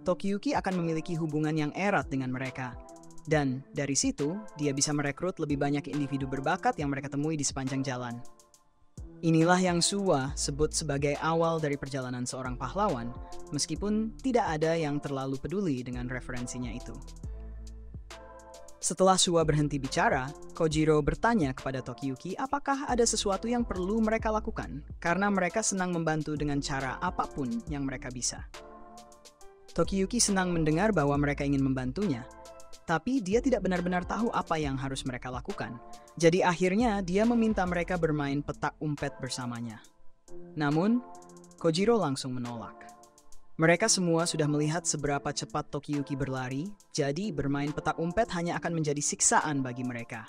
Tokiyuki akan memiliki hubungan yang erat dengan mereka. Dan dari situ, dia bisa merekrut lebih banyak individu berbakat yang mereka temui di sepanjang jalan. Inilah yang Suwa sebut sebagai awal dari perjalanan seorang pahlawan, meskipun tidak ada yang terlalu peduli dengan referensinya itu. Setelah Suwa berhenti bicara, Kojiro bertanya kepada Tokiyuki apakah ada sesuatu yang perlu mereka lakukan, karena mereka senang membantu dengan cara apapun yang mereka bisa. Tokiyuki senang mendengar bahwa mereka ingin membantunya, tapi dia tidak benar-benar tahu apa yang harus mereka lakukan. Jadi akhirnya dia meminta mereka bermain petak umpet bersamanya. Namun, Kojiro langsung menolak. Mereka semua sudah melihat seberapa cepat Tokiyuki berlari, jadi bermain petak umpet hanya akan menjadi siksaan bagi mereka.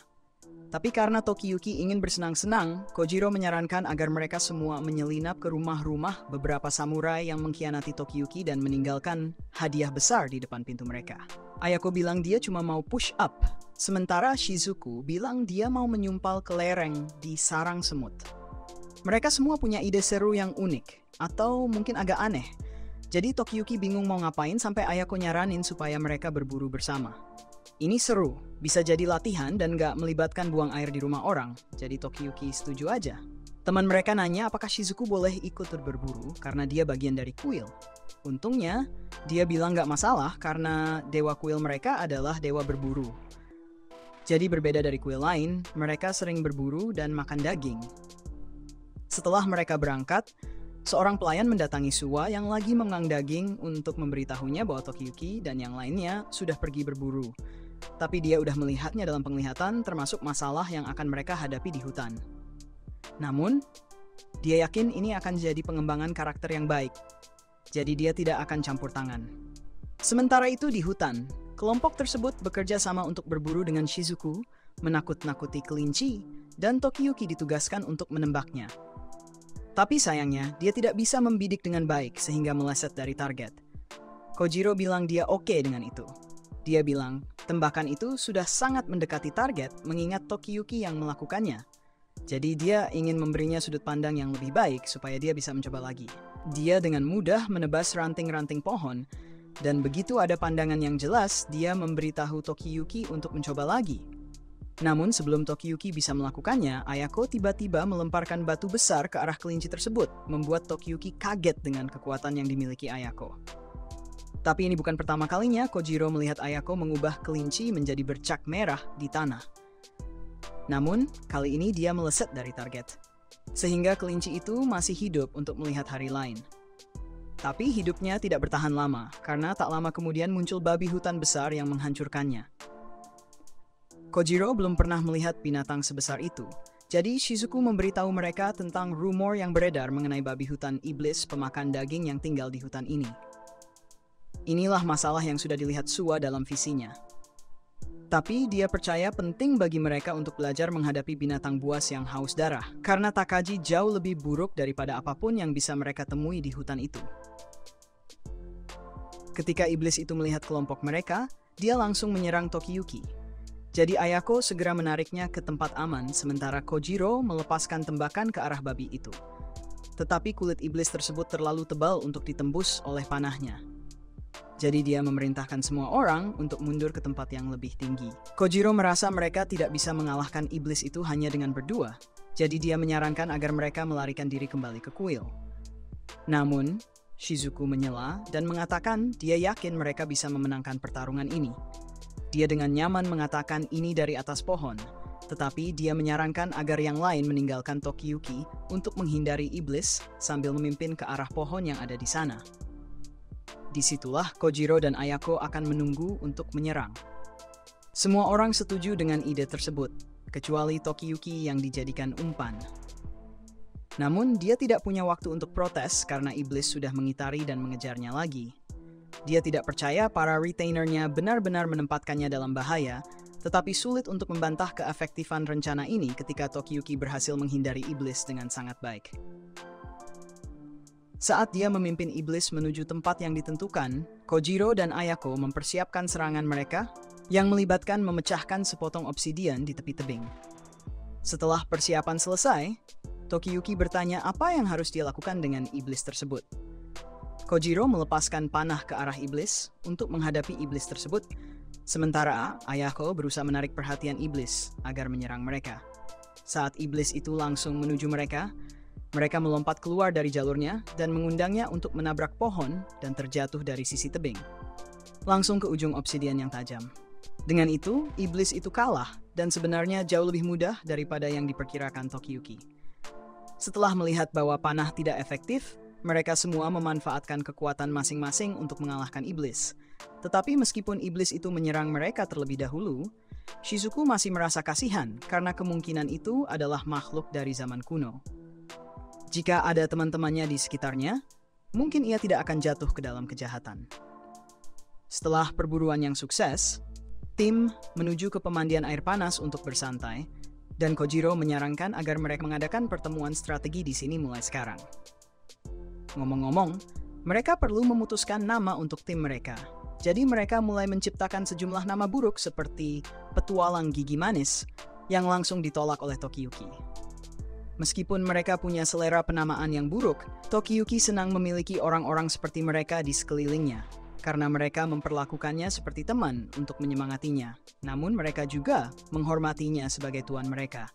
Tapi karena Tokiyuki ingin bersenang-senang, Kojiro menyarankan agar mereka semua menyelinap ke rumah-rumah beberapa samurai yang mengkhianati Tokiyuki dan meninggalkan hadiah besar di depan pintu mereka. Ayako bilang dia cuma mau push up, sementara Shizuku bilang dia mau menyumpal ke lereng di sarang semut. Mereka semua punya ide seru yang unik, atau mungkin agak aneh. Jadi Tokiyuki bingung mau ngapain sampai Ayako nyaranin supaya mereka berburu bersama. Ini seru, bisa jadi latihan dan gak melibatkan buang air di rumah orang, jadi Tokiyuki setuju aja. Teman mereka nanya apakah Shizuku boleh ikut berburu karena dia bagian dari kuil. Untungnya, dia bilang gak masalah karena dewa kuil mereka adalah dewa berburu. Jadi berbeda dari kuil lain, mereka sering berburu dan makan daging. Setelah mereka berangkat, seorang pelayan mendatangi Suwa yang lagi mengang daging untuk memberitahunya bahwa Tokiyuki dan yang lainnya sudah pergi berburu. Tapi dia udah melihatnya dalam penglihatan termasuk masalah yang akan mereka hadapi di hutan. Namun, dia yakin ini akan jadi pengembangan karakter yang baik. Jadi dia tidak akan campur tangan. Sementara itu di hutan, kelompok tersebut bekerja sama untuk berburu dengan Shizuku, menakut-nakuti kelinci, dan Tokiyuki ditugaskan untuk menembaknya. Tapi sayangnya, dia tidak bisa membidik dengan baik sehingga meleset dari target. Kojiro bilang dia oke dengan itu. Dia bilang, tembakan itu sudah sangat mendekati target mengingat Tokiyuki yang melakukannya. Jadi dia ingin memberinya sudut pandang yang lebih baik supaya dia bisa mencoba lagi. Dia dengan mudah menebas ranting-ranting pohon, dan begitu ada pandangan yang jelas, dia memberitahu Tokiyuki untuk mencoba lagi. Namun sebelum Tokiyuki bisa melakukannya, Ayako tiba-tiba melemparkan batu besar ke arah kelinci tersebut, membuat Tokiyuki kaget dengan kekuatan yang dimiliki Ayako. Tapi ini bukan pertama kalinya Kojiro melihat Ayako mengubah kelinci menjadi bercak merah di tanah. Namun, kali ini dia meleset dari target. Sehingga kelinci itu masih hidup untuk melihat hari lain. Tapi hidupnya tidak bertahan lama, karena tak lama kemudian muncul babi hutan besar yang menghancurkannya. Kojiro belum pernah melihat binatang sebesar itu. Jadi Shizuku memberitahu mereka tentang rumor yang beredar mengenai babi hutan iblis pemakan daging yang tinggal di hutan ini. Inilah masalah yang sudah dilihat Suwa dalam visinya. Tapi dia percaya penting bagi mereka untuk belajar menghadapi binatang buas yang haus darah, karena Takagi jauh lebih buruk daripada apapun yang bisa mereka temui di hutan itu. Ketika iblis itu melihat kelompok mereka, dia langsung menyerang Tokiyuki. Jadi Ayako segera menariknya ke tempat aman, sementara Kojiro melepaskan tembakan ke arah babi itu. Tetapi kulit iblis tersebut terlalu tebal untuk ditembus oleh panahnya. Jadi dia memerintahkan semua orang untuk mundur ke tempat yang lebih tinggi. Kojiro merasa mereka tidak bisa mengalahkan iblis itu hanya dengan berdua. Jadi dia menyarankan agar mereka melarikan diri kembali ke kuil. Namun, Shizuku menyela dan mengatakan dia yakin mereka bisa memenangkan pertarungan ini. Dia dengan nyaman mengatakan ini dari atas pohon, tetapi dia menyarankan agar yang lain meninggalkan Tokiyuki untuk menghindari iblis sambil memimpin ke arah pohon yang ada di sana. Disitulah Kojiro dan Ayako akan menunggu untuk menyerang. Semua orang setuju dengan ide tersebut, kecuali Tokiyuki yang dijadikan umpan. Namun dia tidak punya waktu untuk protes karena iblis sudah mengitari dan mengejarnya lagi. Dia tidak percaya para retainernya benar-benar menempatkannya dalam bahaya, tetapi sulit untuk membantah keefektifan rencana ini ketika Tokiyuki berhasil menghindari iblis dengan sangat baik. Saat dia memimpin iblis menuju tempat yang ditentukan, Kojiro dan Ayako mempersiapkan serangan mereka yang melibatkan memecahkan sepotong obsidian di tepi tebing. Setelah persiapan selesai, Tokiyuki bertanya apa yang harus dia lakukan dengan iblis tersebut. Kojiro melepaskan panah ke arah iblis untuk menghadapi iblis tersebut, sementara Ayako berusaha menarik perhatian iblis agar menyerang mereka. Saat iblis itu langsung menuju mereka, Mereka melompat keluar dari jalurnya dan mengundangnya untuk menabrak pohon dan terjatuh dari sisi tebing, langsung ke ujung obsidian yang tajam. Dengan itu, iblis itu kalah dan sebenarnya jauh lebih mudah daripada yang diperkirakan Tokiyuki. Setelah melihat bahwa panah tidak efektif, mereka semua memanfaatkan kekuatan masing-masing untuk mengalahkan iblis. Tetapi meskipun iblis itu menyerang mereka terlebih dahulu, Shizuku masih merasa kasihan karena kemungkinan itu adalah makhluk dari zaman kuno. Jika ada teman-temannya di sekitarnya, mungkin ia tidak akan jatuh ke dalam kejahatan. Setelah perburuan yang sukses, tim menuju ke pemandian air panas untuk bersantai, dan Kojiro menyarankan agar mereka mengadakan pertemuan strategi di sini mulai sekarang. Ngomong-ngomong, mereka perlu memutuskan nama untuk tim mereka. Jadi mereka mulai menciptakan sejumlah nama buruk seperti Petualang Gigi Manis yang langsung ditolak oleh Tokiyuki. Meskipun mereka punya selera penamaan yang buruk, Tokiyuki senang memiliki orang-orang seperti mereka di sekelilingnya, karena mereka memperlakukannya seperti teman untuk menyemangatinya, namun mereka juga menghormatinya sebagai tuan mereka.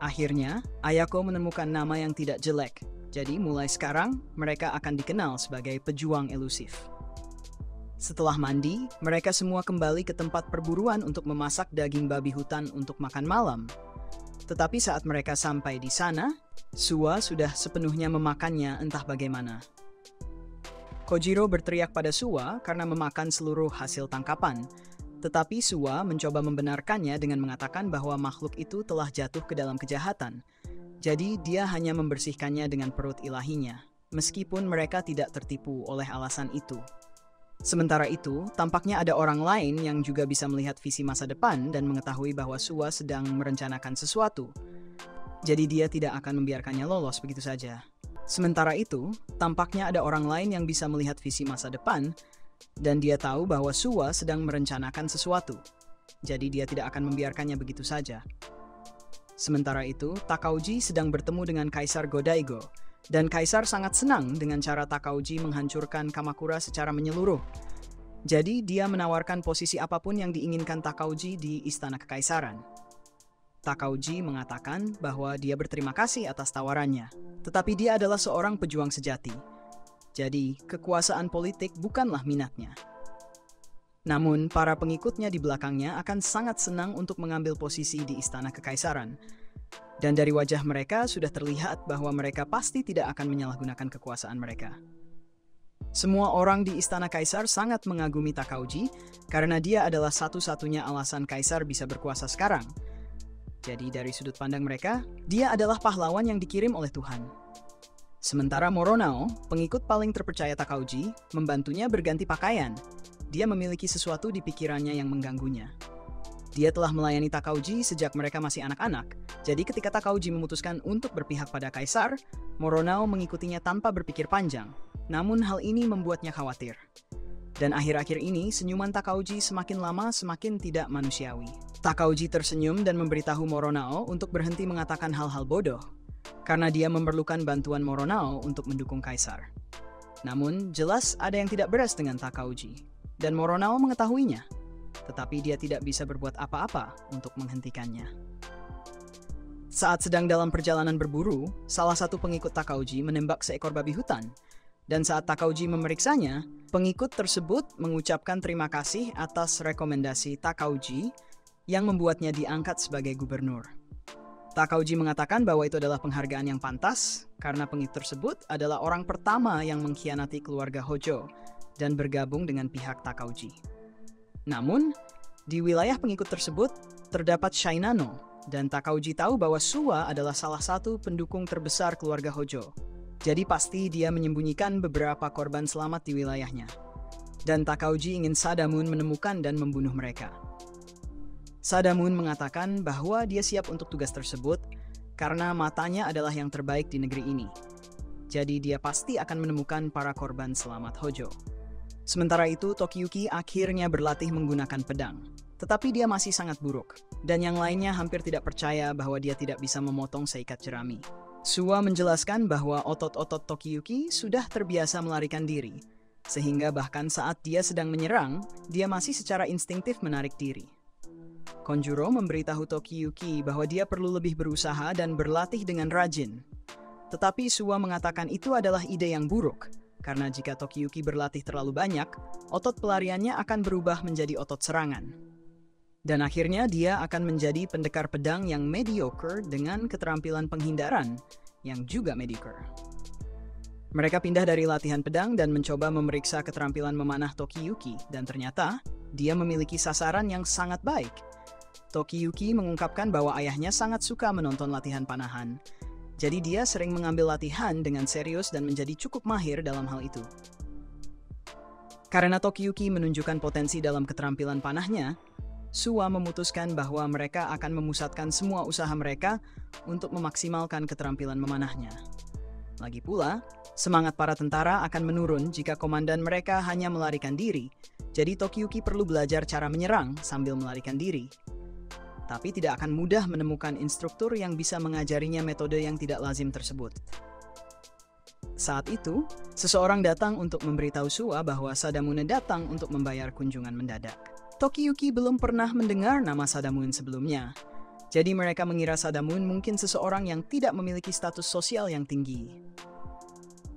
Akhirnya, Ayako menemukan nama yang tidak jelek, jadi mulai sekarang mereka akan dikenal sebagai pejuang elusif. Setelah mandi, mereka semua kembali ke tempat perburuan untuk memasak daging babi hutan untuk makan malam. Tetapi saat mereka sampai di sana, Suwa sudah sepenuhnya memakannya entah bagaimana. Kojiro berteriak pada Suwa karena memakan seluruh hasil tangkapan, tetapi Suwa mencoba membenarkannya dengan mengatakan bahwa makhluk itu telah jatuh ke dalam kejahatan. Jadi dia hanya membersihkannya dengan perut ilahinya, meskipun mereka tidak tertipu oleh alasan itu. Sementara itu, tampaknya ada orang lain yang juga bisa melihat visi masa depan dan mengetahui bahwa Suwa sedang merencanakan sesuatu. Jadi dia tidak akan membiarkannya lolos begitu saja. Sementara itu, tampaknya ada orang lain yang bisa melihat visi masa depan dan dia tahu bahwa Suwa sedang merencanakan sesuatu. Jadi dia tidak akan membiarkannya begitu saja. Sementara itu, Takauji sedang bertemu dengan Kaisar Godaigo. Dan Kaisar sangat senang dengan cara Takauji menghancurkan Kamakura secara menyeluruh. Jadi dia menawarkan posisi apapun yang diinginkan Takauji di Istana Kekaisaran. Takauji mengatakan bahwa dia berterima kasih atas tawarannya, tetapi dia adalah seorang pejuang sejati. Jadi kekuasaan politik bukanlah minatnya. Namun para pengikutnya di belakangnya akan sangat senang untuk mengambil posisi di Istana Kekaisaran. Dan dari wajah mereka sudah terlihat bahwa mereka pasti tidak akan menyalahgunakan kekuasaan mereka. Semua orang di Istana Kaisar sangat mengagumi Takauji karena dia adalah satu-satunya alasan Kaisar bisa berkuasa sekarang. Jadi dari sudut pandang mereka, dia adalah pahlawan yang dikirim oleh Tuhan. Sementara Moronao, pengikut paling terpercaya Takauji, membantunya berganti pakaian. Dia memiliki sesuatu di pikirannya yang mengganggunya. Dia telah melayani Takauji sejak mereka masih anak-anak, jadi ketika Takauji memutuskan untuk berpihak pada Kaisar, Moronao mengikutinya tanpa berpikir panjang. Namun hal ini membuatnya khawatir. Dan akhir-akhir ini, senyuman Takauji semakin lama semakin tidak manusiawi. Takauji tersenyum dan memberitahu Moronao untuk berhenti mengatakan hal-hal bodoh, karena dia memerlukan bantuan Moronao untuk mendukung Kaisar. Namun, jelas ada yang tidak beres dengan Takauji, dan Moronao mengetahuinya. Tetapi dia tidak bisa berbuat apa-apa untuk menghentikannya. Saat sedang dalam perjalanan berburu, salah satu pengikut Takauji menembak seekor babi hutan. Dan saat Takauji memeriksanya, pengikut tersebut mengucapkan terima kasih atas rekomendasi Takauji yang membuatnya diangkat sebagai gubernur. Takauji mengatakan bahwa itu adalah penghargaan yang pantas karena pengikut tersebut adalah orang pertama yang mengkhianati keluarga Hojo dan bergabung dengan pihak Takauji. Namun, di wilayah pengikut tersebut terdapat Shainano, dan Takauji tahu bahwa Suwa adalah salah satu pendukung terbesar keluarga Hojo. Jadi pasti dia menyembunyikan beberapa korban selamat di wilayahnya. Dan Takauji ingin Sadamun menemukan dan membunuh mereka. Sadamun mengatakan bahwa dia siap untuk tugas tersebut karena matanya adalah yang terbaik di negeri ini. Jadi dia pasti akan menemukan para korban selamat Hojo. Sementara itu, Tokiyuki akhirnya berlatih menggunakan pedang. Tetapi dia masih sangat buruk, dan yang lainnya hampir tidak percaya bahwa dia tidak bisa memotong seikat jerami. Suwa menjelaskan bahwa otot-otot Tokiyuki sudah terbiasa melarikan diri, sehingga bahkan saat dia sedang menyerang, dia masih secara instingtif menarik diri. Konjuro memberitahu Tokiyuki bahwa dia perlu lebih berusaha dan berlatih dengan rajin. Tetapi Suwa mengatakan itu adalah ide yang buruk, karena jika Tokiyuki berlatih terlalu banyak, otot pelariannya akan berubah menjadi otot serangan. Dan akhirnya dia akan menjadi pendekar pedang yang mediocre dengan keterampilan penghindaran yang juga mediocre. Mereka pindah dari latihan pedang dan mencoba memeriksa keterampilan memanah Tokiyuki, dan ternyata dia memiliki sasaran yang sangat baik. Tokiyuki mengungkapkan bahwa ayahnya sangat suka menonton latihan panahan, jadi dia sering mengambil latihan dengan serius dan menjadi cukup mahir dalam hal itu. Karena Tokiyuki menunjukkan potensi dalam keterampilan panahnya, Suwa memutuskan bahwa mereka akan memusatkan semua usaha mereka untuk memaksimalkan keterampilan memanahnya. Lagi pula, semangat para tentara akan menurun jika komandan mereka hanya melarikan diri, jadi Tokiyuki perlu belajar cara menyerang sambil melarikan diri. Tapi tidak akan mudah menemukan instruktur yang bisa mengajarinya metode yang tidak lazim tersebut. Saat itu, seseorang datang untuk memberitahu Suwa bahwa Sadamune datang untuk membayar kunjungan mendadak. Tokiyuki belum pernah mendengar nama Sadamune sebelumnya, jadi mereka mengira Sadamune mungkin seseorang yang tidak memiliki status sosial yang tinggi.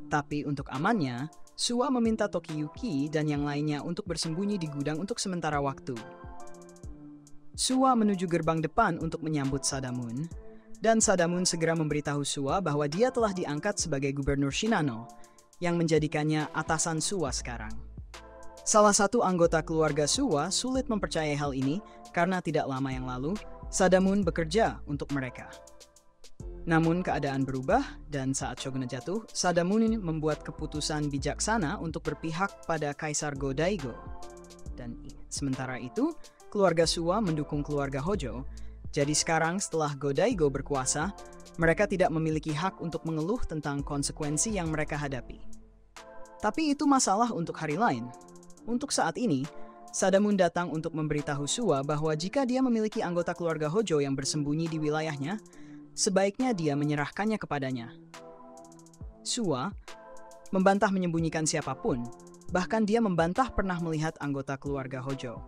Tapi untuk amannya, Suwa meminta Tokiyuki dan yang lainnya untuk bersembunyi di gudang untuk sementara waktu. Suwa menuju gerbang depan untuk menyambut Sadamune, dan Sadamune segera memberitahu Suwa bahwa dia telah diangkat sebagai gubernur Shinano, yang menjadikannya atasan Suwa sekarang. Salah satu anggota keluarga Suwa sulit mempercayai hal ini karena tidak lama yang lalu, Sadamune bekerja untuk mereka. Namun keadaan berubah, dan saat shogunate jatuh, Sadamune membuat keputusan bijaksana untuk berpihak pada Kaisar Go-Daigo. Dan sementara itu, keluarga Suwa mendukung keluarga Hojo, jadi sekarang setelah Go-Daigo berkuasa, mereka tidak memiliki hak untuk mengeluh tentang konsekuensi yang mereka hadapi. Tapi itu masalah untuk hari lain. Untuk saat ini, Sadamune datang untuk memberitahu Suwa bahwa jika dia memiliki anggota keluarga Hojo yang bersembunyi di wilayahnya, sebaiknya dia menyerahkannya kepadanya. Suwa membantah menyembunyikan siapapun, bahkan dia membantah pernah melihat anggota keluarga Hojo.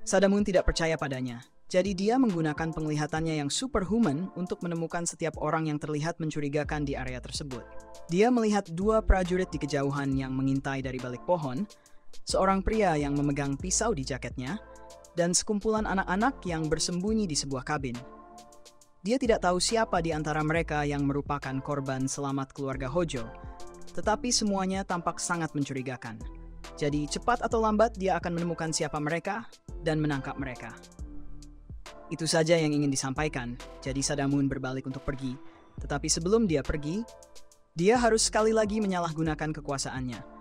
Sadamune tidak percaya padanya, jadi dia menggunakan penglihatannya yang superhuman untuk menemukan setiap orang yang terlihat mencurigakan di area tersebut. Dia melihat dua prajurit di kejauhan yang mengintai dari balik pohon, seorang pria yang memegang pisau di jaketnya, dan sekumpulan anak-anak yang bersembunyi di sebuah kabin. Dia tidak tahu siapa di antara mereka yang merupakan korban selamat keluarga Hojo, tetapi semuanya tampak sangat mencurigakan. Jadi cepat atau lambat dia akan menemukan siapa mereka dan menangkap mereka. Itu saja yang ingin disampaikan, jadi Sadamune berbalik untuk pergi. Tetapi sebelum dia pergi, dia harus sekali lagi menyalahgunakan kekuasaannya.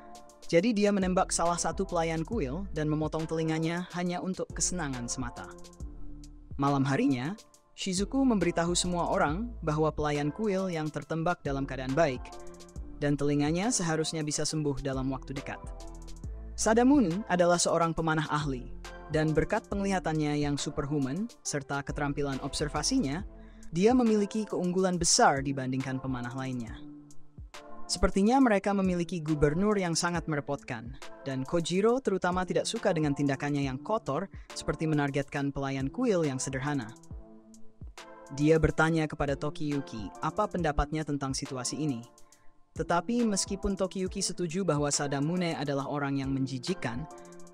Jadi dia menembak salah satu pelayan kuil dan memotong telinganya hanya untuk kesenangan semata. Malam harinya, Shizuku memberitahu semua orang bahwa pelayan kuil yang tertembak dalam keadaan baik, dan telinganya seharusnya bisa sembuh dalam waktu dekat. Sadamune adalah seorang pemanah ahli, dan berkat penglihatannya yang superhuman serta keterampilan observasinya, dia memiliki keunggulan besar dibandingkan pemanah lainnya. Sepertinya mereka memiliki gubernur yang sangat merepotkan, dan Kojiro terutama tidak suka dengan tindakannya yang kotor seperti menargetkan pelayan kuil yang sederhana. Dia bertanya kepada Tokiyuki apa pendapatnya tentang situasi ini. Tetapi meskipun Tokiyuki setuju bahwa Sadamune adalah orang yang menjijikkan,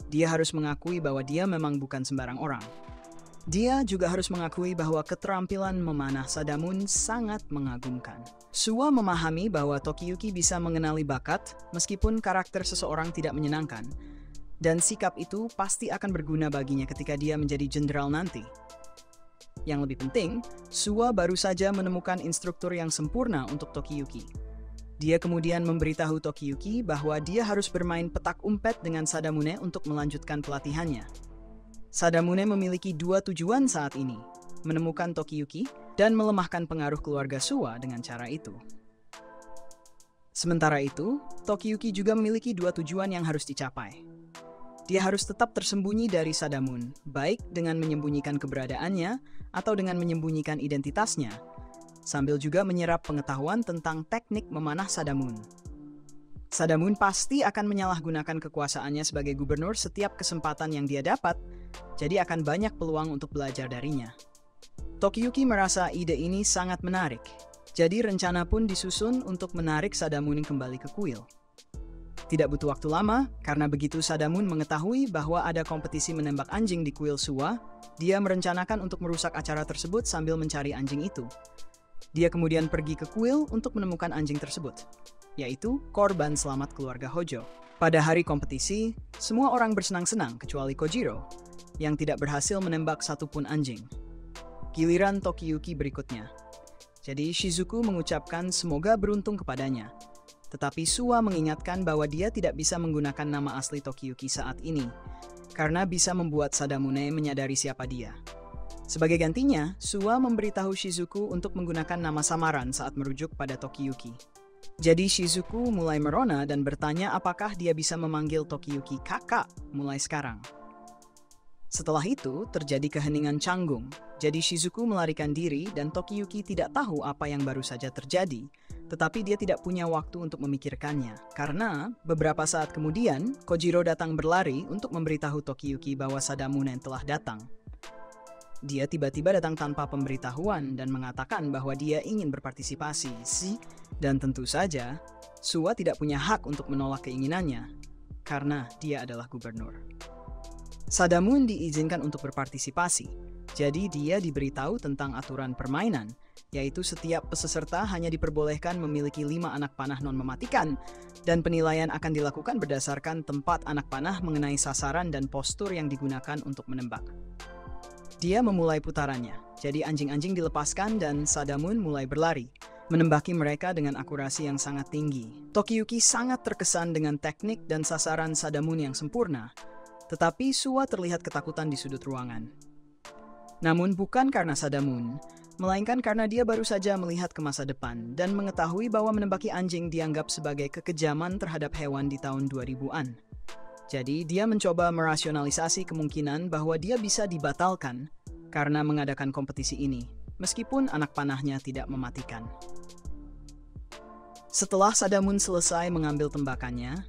dia harus mengakui bahwa dia memang bukan sembarang orang. Dia juga harus mengakui bahwa keterampilan memanah Sadamune sangat mengagumkan. Suwa memahami bahwa Tokiyuki bisa mengenali bakat meskipun karakter seseorang tidak menyenangkan, dan sikap itu pasti akan berguna baginya ketika dia menjadi jenderal nanti. Yang lebih penting, Suwa baru saja menemukan instruktur yang sempurna untuk Tokiyuki. Dia kemudian memberitahu Tokiyuki bahwa dia harus bermain petak umpet dengan Sadamune untuk melanjutkan pelatihannya. Sadamune memiliki dua tujuan saat ini, menemukan Tokiyuki dan melemahkan pengaruh keluarga Suwa dengan cara itu. Sementara itu, Tokiyuki juga memiliki dua tujuan yang harus dicapai. Dia harus tetap tersembunyi dari Sadamune, baik dengan menyembunyikan keberadaannya atau dengan menyembunyikan identitasnya, sambil juga menyerap pengetahuan tentang teknik memanah Sadamune. Sadamune pasti akan menyalahgunakan kekuasaannya sebagai gubernur setiap kesempatan yang dia dapat, jadi akan banyak peluang untuk belajar darinya. Tokiyuki merasa ide ini sangat menarik, Jadi rencana pun disusun untuk menarik Sadamun kembali ke kuil. Tidak butuh waktu lama, karena begitu Sadamun mengetahui bahwa ada kompetisi menembak anjing di kuil Suwa, dia merencanakan untuk merusak acara tersebut sambil mencari anjing itu. Dia kemudian pergi ke kuil untuk menemukan anjing tersebut, yaitu korban selamat keluarga Hojo. Pada hari kompetisi, semua orang bersenang-senang kecuali Kojiro, yang tidak berhasil menembak satupun anjing. Giliran Tokiyuki berikutnya. Jadi Shizuku mengucapkan semoga beruntung kepadanya. Tetapi Suwa mengingatkan bahwa dia tidak bisa menggunakan nama asli Tokiyuki saat ini, karena bisa membuat Sadamune menyadari siapa dia. Sebagai gantinya, Suwa memberitahu Shizuku untuk menggunakan nama samaran saat merujuk pada Tokiyuki. Jadi Shizuku mulai merona dan bertanya apakah dia bisa memanggil Tokiyuki kakak mulai sekarang. Setelah itu, terjadi keheningan canggung. Jadi Shizuku melarikan diri dan Tokiyuki tidak tahu apa yang baru saja terjadi. Tetapi dia tidak punya waktu untuk memikirkannya. Karena beberapa saat kemudian, Kojiro datang berlari untuk memberitahu Tokiyuki bahwa Sadamune telah datang. Dia tiba-tiba datang tanpa pemberitahuan dan mengatakan bahwa dia ingin berpartisipasi. Dan tentu saja, Suwa tidak punya hak untuk menolak keinginannya. Karena dia adalah gubernur. Sadamun diizinkan untuk berpartisipasi, jadi dia diberitahu tentang aturan permainan, yaitu setiap peserta hanya diperbolehkan memiliki 5 anak panah non-mematikan, dan penilaian akan dilakukan berdasarkan tempat anak panah mengenai sasaran dan postur yang digunakan untuk menembak. Dia memulai putarannya, jadi anjing-anjing dilepaskan dan Sadamun mulai berlari, menembaki mereka dengan akurasi yang sangat tinggi. Tokiyuki sangat terkesan dengan teknik dan sasaran Sadamun yang sempurna, tetapi Suwa terlihat ketakutan di sudut ruangan. Namun bukan karena Sadamun, melainkan karena dia baru saja melihat ke masa depan dan mengetahui bahwa menembaki anjing dianggap sebagai kekejaman terhadap hewan di tahun 2000-an. Jadi dia mencoba merasionalisasi kemungkinan bahwa dia bisa dibatalkan karena mengadakan kompetisi ini, meskipun anak panahnya tidak mematikan. Setelah Sadamun selesai mengambil tembakannya,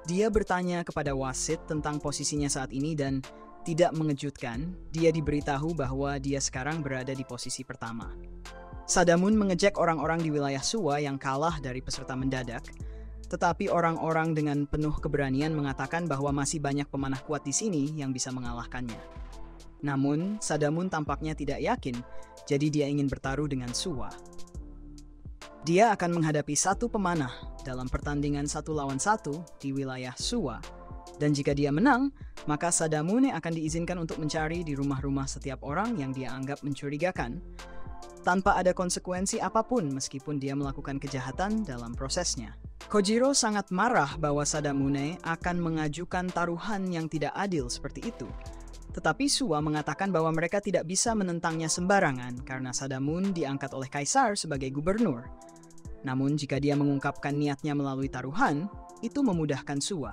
dia bertanya kepada wasit tentang posisinya saat ini dan tidak mengejutkan, dia diberitahu bahwa dia sekarang berada di posisi pertama. Sadamun mengejek orang-orang di wilayah Suwa yang kalah dari peserta mendadak, tetapi orang-orang dengan penuh keberanian mengatakan bahwa masih banyak pemanah kuat di sini yang bisa mengalahkannya. Namun, Sadamun tampaknya tidak yakin, jadi dia ingin bertaruh dengan Suwa. Dia akan menghadapi satu pemanah dalam pertandingan 1 lawan 1 di wilayah Suwa. Dan jika dia menang, maka Sadamune akan diizinkan untuk mencari di rumah-rumah setiap orang yang dia anggap mencurigakan, tanpa ada konsekuensi apapun meskipun dia melakukan kejahatan dalam prosesnya. Kojiro sangat marah bahwa Sadamune akan mengajukan taruhan yang tidak adil seperti itu. Tetapi Suwa mengatakan bahwa mereka tidak bisa menentangnya sembarangan karena Sadamun diangkat oleh kaisar sebagai gubernur. Namun jika dia mengungkapkan niatnya melalui taruhan, itu memudahkan Suwa.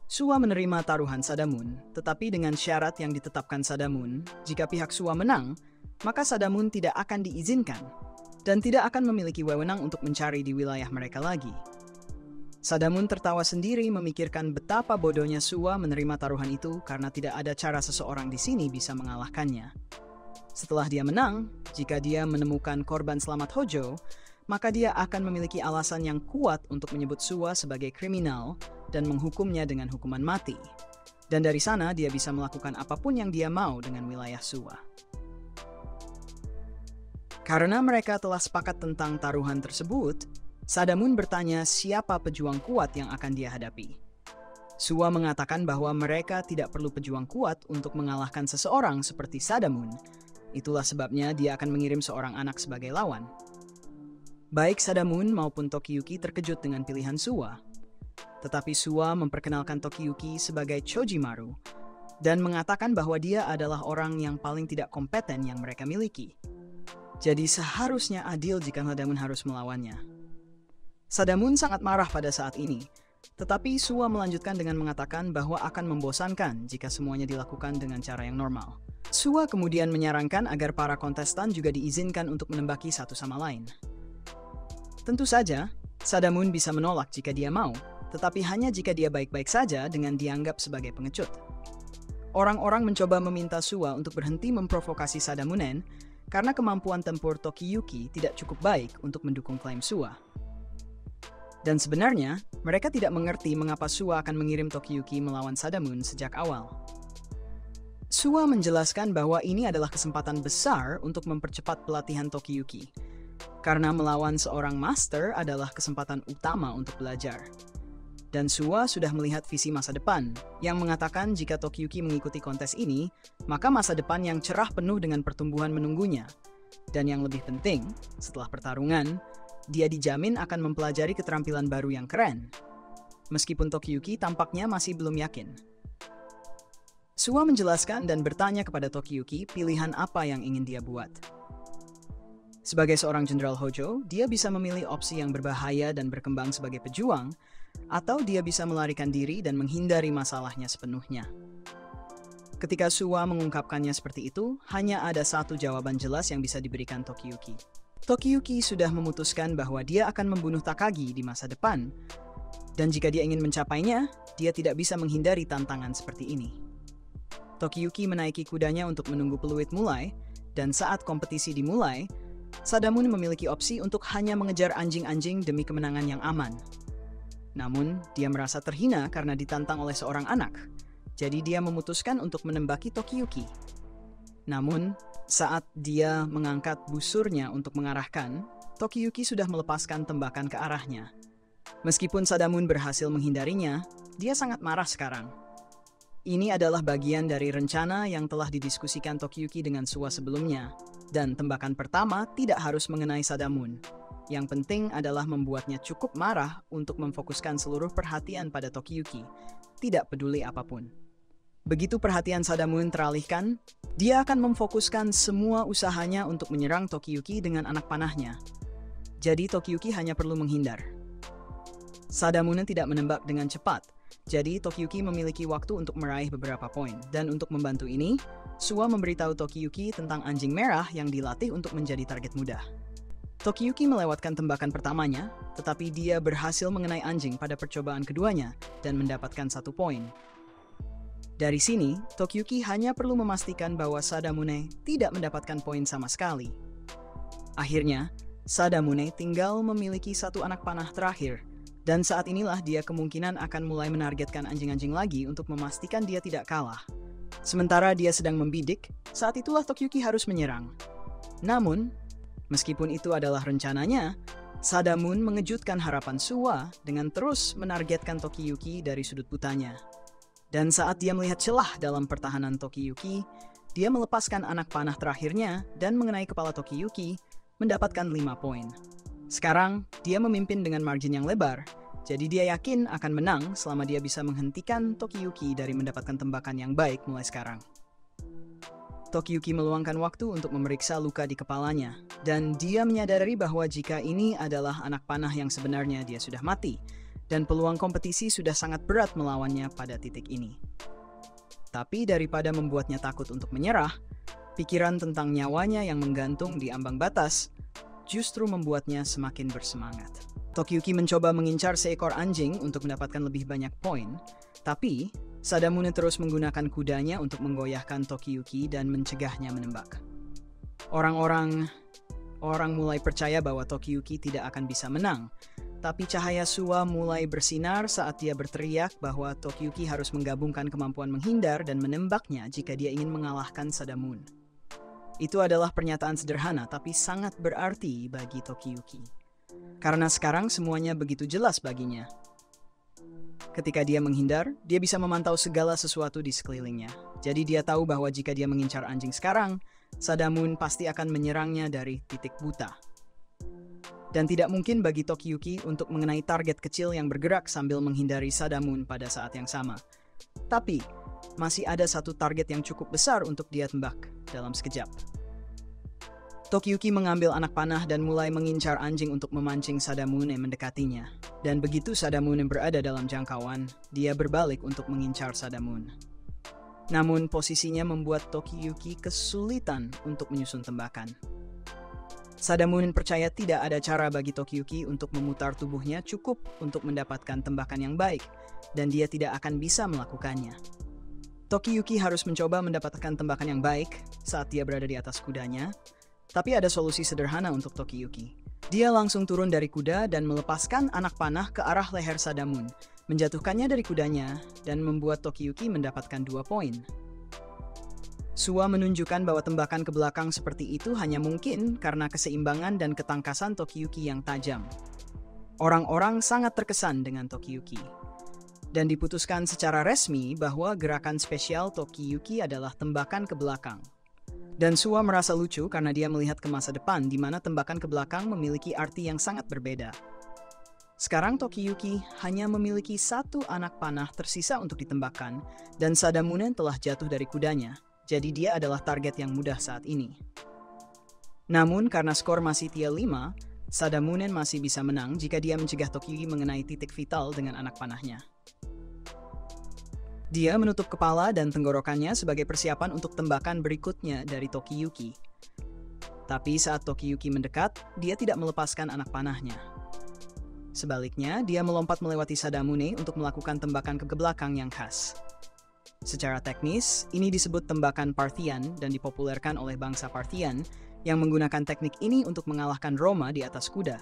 Suwa menerima taruhan Sadamun, tetapi dengan syarat yang ditetapkan Sadamun, jika pihak Suwa menang, maka Sadamun tidak akan diizinkan dan tidak akan memiliki wewenang untuk mencari di wilayah mereka lagi. Sadamun tertawa sendiri memikirkan betapa bodohnya Suwa menerima taruhan itu karena tidak ada cara seseorang di sini bisa mengalahkannya. Setelah dia menang, jika dia menemukan korban selamat Hojo, maka dia akan memiliki alasan yang kuat untuk menyebut Suwa sebagai kriminal dan menghukumnya dengan hukuman mati. Dan dari sana dia bisa melakukan apapun yang dia mau dengan wilayah Suwa. Karena mereka telah sepakat tentang taruhan tersebut, Sadamun bertanya siapa pejuang kuat yang akan dia hadapi. Suwa mengatakan bahwa mereka tidak perlu pejuang kuat untuk mengalahkan seseorang seperti Sadamun. Itulah sebabnya dia akan mengirim seorang anak sebagai lawan. Baik Sadamun maupun Tokiyuki terkejut dengan pilihan Suwa. Tetapi Suwa memperkenalkan Tokiyuki sebagai Chojimaru dan mengatakan bahwa dia adalah orang yang paling tidak kompeten yang mereka miliki. Jadi seharusnya adil jika Sadamun harus melawannya. Sadamun sangat marah pada saat ini, tetapi Suwa melanjutkan dengan mengatakan bahwa akan membosankan jika semuanya dilakukan dengan cara yang normal. Suwa kemudian menyarankan agar para kontestan juga diizinkan untuk menembaki satu sama lain. Tentu saja, Sadamun bisa menolak jika dia mau, tetapi hanya jika dia baik-baik saja dengan dianggap sebagai pengecut. Orang-orang mencoba meminta Suwa untuk berhenti memprovokasi Sadamunen, karena kemampuan tempur Tokiyuki tidak cukup baik untuk mendukung klaim Sua. Dan sebenarnya, mereka tidak mengerti mengapa Sua akan mengirim Tokiyuki melawan Sadamun sejak awal. Sua menjelaskan bahwa ini adalah kesempatan besar untuk mempercepat pelatihan Tokiyuki, karena melawan seorang master adalah kesempatan utama untuk belajar. Dan Sua sudah melihat visi masa depan, yang mengatakan jika Tokiyuki mengikuti kontes ini, maka masa depan yang cerah penuh dengan pertumbuhan menunggunya. Dan yang lebih penting, setelah pertarungan, dia dijamin akan mempelajari keterampilan baru yang keren. Meskipun Tokiyuki tampaknya masih belum yakin. Sua menjelaskan dan bertanya kepada Tokiyuki pilihan apa yang ingin dia buat. Sebagai seorang Jenderal Hojo, dia bisa memilih opsi yang berbahaya dan berkembang sebagai pejuang, atau dia bisa melarikan diri dan menghindari masalahnya sepenuhnya. Ketika Sua mengungkapkannya seperti itu, hanya ada satu jawaban jelas yang bisa diberikan Tokiyuki. Tokiyuki sudah memutuskan bahwa dia akan membunuh Takagi di masa depan, dan jika dia ingin mencapainya, dia tidak bisa menghindari tantangan seperti ini. Tokiyuki menaiki kudanya untuk menunggu peluit mulai, dan saat kompetisi dimulai, Sadamun memiliki opsi untuk hanya mengejar anjing-anjing demi kemenangan yang aman. Namun, dia merasa terhina karena ditantang oleh seorang anak, jadi dia memutuskan untuk menembaki Tokiyuki. Namun, saat dia mengangkat busurnya untuk mengarahkan, Tokiyuki sudah melepaskan tembakan ke arahnya. Meskipun Sadamun berhasil menghindarinya, dia sangat marah sekarang. Ini adalah bagian dari rencana yang telah didiskusikan Tokiyuki dengan Sua sebelumnya, dan tembakan pertama tidak harus mengenai Sadamun. Yang penting adalah membuatnya cukup marah untuk memfokuskan seluruh perhatian pada Tokiyuki, tidak peduli apapun. Begitu perhatian Sadamun teralihkan, dia akan memfokuskan semua usahanya untuk menyerang Tokiyuki dengan anak panahnya. Jadi Tokiyuki hanya perlu menghindar. Sadamun tidak menembak dengan cepat, jadi Tokiyuki memiliki waktu untuk meraih beberapa poin. Dan untuk membantu ini, Sua memberitahu Tokiyuki tentang anjing merah yang dilatih untuk menjadi target mudah. Tokiyuki melewatkan tembakan pertamanya, tetapi dia berhasil mengenai anjing pada percobaan keduanya dan mendapatkan 1 poin. Dari sini, Tokiyuki hanya perlu memastikan bahwa Sadamune tidak mendapatkan poin sama sekali. Akhirnya, Sadamune tinggal memiliki 1 anak panah terakhir, dan saat inilah dia kemungkinan akan mulai menargetkan anjing-anjing lagi untuk memastikan dia tidak kalah. Sementara dia sedang membidik, saat itulah Tokiyuki harus menyerang. Namun, meskipun itu adalah rencananya, Sadamun mengejutkan harapan Sua dengan terus menargetkan Tokiyuki dari sudut butanya. Dan saat dia melihat celah dalam pertahanan Tokiyuki, dia melepaskan anak panah terakhirnya dan mengenai kepala Tokiyuki, mendapatkan 5 poin. Sekarang, dia memimpin dengan margin yang lebar, jadi dia yakin akan menang selama dia bisa menghentikan Tokiyuki dari mendapatkan tembakan yang baik mulai sekarang. Tokiyuki meluangkan waktu untuk memeriksa luka di kepalanya, dan dia menyadari bahwa jika ini adalah anak panah yang sebenarnya dia sudah mati, dan peluang kompetisi sudah sangat berat melawannya pada titik ini. Tapi daripada membuatnya takut untuk menyerah, pikiran tentang nyawanya yang menggantung di ambang batas justru membuatnya semakin bersemangat. Tokiyuki mencoba mengincar seekor anjing untuk mendapatkan lebih banyak poin, tapi Sadamune terus menggunakan kudanya untuk menggoyahkan Tokiyuki dan mencegahnya menembak. Orang mulai percaya bahwa Tokiyuki tidak akan bisa menang, tapi cahaya Sua mulai bersinar saat dia berteriak bahwa Tokiyuki harus menggabungkan kemampuan menghindar dan menembaknya jika dia ingin mengalahkan Sadamun. Itu adalah pernyataan sederhana tapi sangat berarti bagi Tokiyuki. Karena sekarang semuanya begitu jelas baginya. Ketika dia menghindar, dia bisa memantau segala sesuatu di sekelilingnya. Jadi dia tahu bahwa jika dia mengincar anjing sekarang, Sadamun pasti akan menyerangnya dari titik buta. Dan tidak mungkin bagi Tokiyuki untuk mengenai target kecil yang bergerak sambil menghindari Sadamun pada saat yang sama. Tapi, masih ada satu target yang cukup besar untuk dia tembak dalam sekejap. Tokiyuki mengambil anak panah dan mulai mengincar anjing untuk memancing Sadamune mendekatinya. Dan begitu Sadamune berada dalam jangkauan, dia berbalik untuk mengincar Sadamun. Namun posisinya membuat Tokiyuki kesulitan untuk menyusun tembakan. Sadamun percaya tidak ada cara bagi Tokiyuki untuk memutar tubuhnya cukup untuk mendapatkan tembakan yang baik, dan dia tidak akan bisa melakukannya. Tokiyuki harus mencoba mendapatkan tembakan yang baik saat dia berada di atas kudanya, Tapi ada solusi sederhana untuk Tokiyuki. Dia langsung turun dari kuda dan melepaskan anak panah ke arah leher Sadamun, menjatuhkannya dari kudanya, dan membuat Tokiyuki mendapatkan 2 poin. Suwa menunjukkan bahwa tembakan ke belakang seperti itu hanya mungkin karena keseimbangan dan ketangkasan Tokiyuki yang tajam. Orang-orang sangat terkesan dengan Tokiyuki. Dan diputuskan secara resmi bahwa gerakan spesial Tokiyuki adalah tembakan ke belakang. Dan Suwa merasa lucu karena dia melihat ke masa depan di mana tembakan ke belakang memiliki arti yang sangat berbeda. Sekarang Tokiyuki hanya memiliki 1 anak panah tersisa untuk ditembakkan dan Sadamunen telah jatuh dari kudanya, jadi dia adalah target yang mudah saat ini. Namun karena skor masih 3-5, Sadamunen masih bisa menang jika dia mencegah Tokiyuki mengenai titik vital dengan anak panahnya. Dia menutup kepala dan tenggorokannya sebagai persiapan untuk tembakan berikutnya dari Tokiyuki. Tapi saat Tokiyuki mendekat, dia tidak melepaskan anak panahnya. Sebaliknya, dia melompat melewati Sadamune untuk melakukan tembakan ke belakang yang khas. Secara teknis, ini disebut tembakan Parthian dan dipopulerkan oleh bangsa Parthian yang menggunakan teknik ini untuk mengalahkan Roma di atas kuda.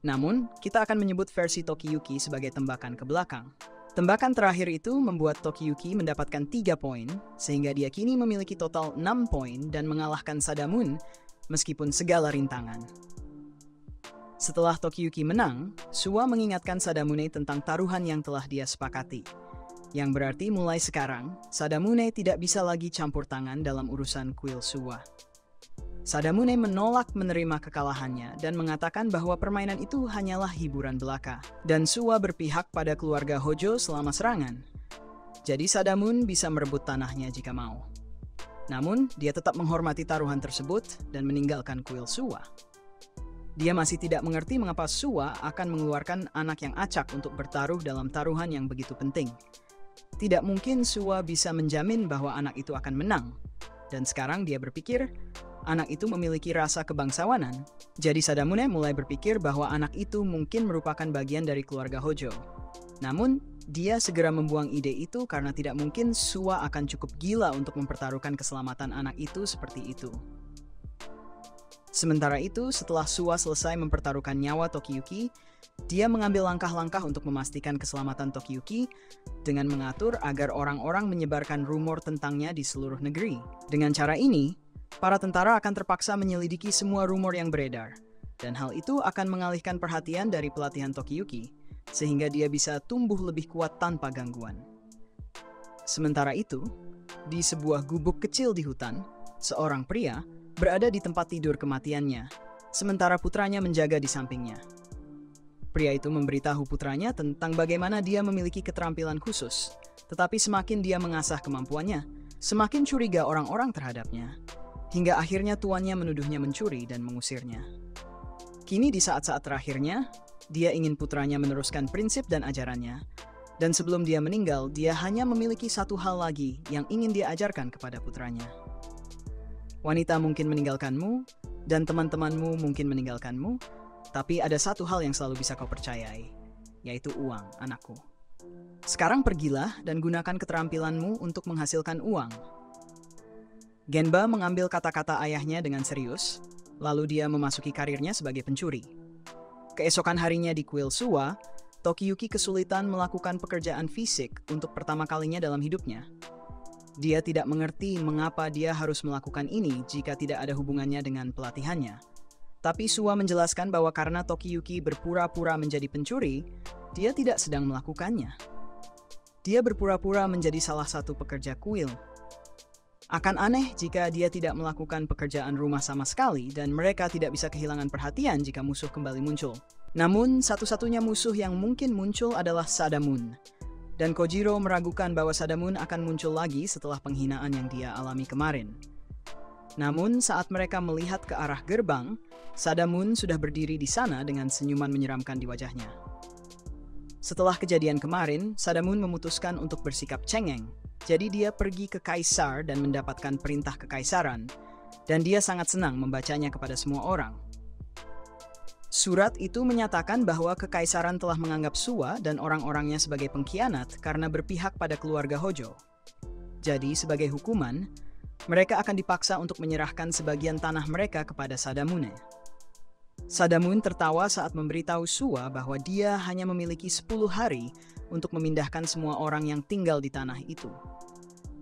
Namun, kita akan menyebut versi Tokiyuki sebagai tembakan ke belakang. Tembakan terakhir itu membuat Tokiyuki mendapatkan 3 poin, sehingga dia kini memiliki total 6 poin dan mengalahkan Sadamun meskipun segala rintangan. Setelah Tokiyuki menang, Suwa mengingatkan Sadamune tentang taruhan yang telah dia sepakati. Yang berarti mulai sekarang, Sadamune tidak bisa lagi campur tangan dalam urusan kuil Suwa. Sadamune menolak menerima kekalahannya dan mengatakan bahwa permainan itu hanyalah hiburan belaka. Dan Suwa berpihak pada keluarga Hojo selama serangan. Jadi Sadamun bisa merebut tanahnya jika mau. Namun, dia tetap menghormati taruhan tersebut dan meninggalkan kuil Suwa. Dia masih tidak mengerti mengapa Suwa akan mengeluarkan anak yang acak untuk bertaruh dalam taruhan yang begitu penting. Tidak mungkin Suwa bisa menjamin bahwa anak itu akan menang. Dan sekarang dia berpikir, anak itu memiliki rasa kebangsawanan. Jadi Sadamune mulai berpikir bahwa anak itu mungkin merupakan bagian dari keluarga Hojo. Namun, dia segera membuang ide itu karena tidak mungkin Suwa akan cukup gila untuk mempertaruhkan keselamatan anak itu seperti itu. Sementara itu, setelah Suwa selesai mempertaruhkan nyawa Tokiyuki, dia mengambil langkah-langkah untuk memastikan keselamatan Tokiyuki dengan mengatur agar orang-orang menyebarkan rumor tentangnya di seluruh negeri. Dengan cara ini, para tentara akan terpaksa menyelidiki semua rumor yang beredar, dan hal itu akan mengalihkan perhatian dari pelatihan Tokiyuki, sehingga dia bisa tumbuh lebih kuat tanpa gangguan. Sementara itu, di sebuah gubuk kecil di hutan, seorang pria berada di tempat tidur kematiannya, sementara putranya menjaga di sampingnya. Pria itu memberitahu putranya tentang bagaimana dia memiliki keterampilan khusus, tetapi semakin dia mengasah kemampuannya, semakin curiga orang-orang terhadapnya. Hingga akhirnya tuannya menuduhnya mencuri dan mengusirnya. Kini di saat-saat terakhirnya, dia ingin putranya meneruskan prinsip dan ajarannya. Dan sebelum dia meninggal, dia hanya memiliki 1 hal lagi yang ingin dia ajarkan kepada putranya. Wanita mungkin meninggalkanmu, dan teman-temanmu mungkin meninggalkanmu, tapi ada 1 hal yang selalu bisa kau percayai, yaitu uang, anakku. Sekarang pergilah dan gunakan keterampilanmu untuk menghasilkan uang. Genba mengambil kata-kata ayahnya dengan serius, lalu dia memasuki karirnya sebagai pencuri. Keesokan harinya di kuil Suwa, Tokiyuki kesulitan melakukan pekerjaan fisik untuk pertama kalinya dalam hidupnya. Dia tidak mengerti mengapa dia harus melakukan ini jika tidak ada hubungannya dengan pelatihannya. Tapi Suwa menjelaskan bahwa karena Tokiyuki berpura-pura menjadi pencuri, dia tidak sedang melakukannya. Dia berpura-pura menjadi salah satu pekerja kuil. Akan aneh jika dia tidak melakukan pekerjaan rumah sama sekali dan mereka tidak bisa kehilangan perhatian jika musuh kembali muncul. Namun, satu-satunya musuh yang mungkin muncul adalah Sadamun. Dan Kojiro meragukan bahwa Sadamun akan muncul lagi setelah penghinaan yang dia alami kemarin. Namun, saat mereka melihat ke arah gerbang, Sadamun sudah berdiri di sana dengan senyuman menyeramkan di wajahnya. Setelah kejadian kemarin, Sadamun memutuskan untuk bersikap cengeng. Jadi dia pergi ke kaisar dan mendapatkan perintah kekaisaran, dan dia sangat senang membacanya kepada semua orang. Surat itu menyatakan bahwa kekaisaran telah menganggap Suwa dan orang-orangnya sebagai pengkhianat karena berpihak pada keluarga Hojo. Jadi sebagai hukuman, Mereka akan dipaksa untuk menyerahkan sebagian tanah mereka kepada Sadamune. Sadamune tertawa saat memberitahu Suwa bahwa dia hanya memiliki 10 hari untuk memindahkan semua orang yang tinggal di tanah itu.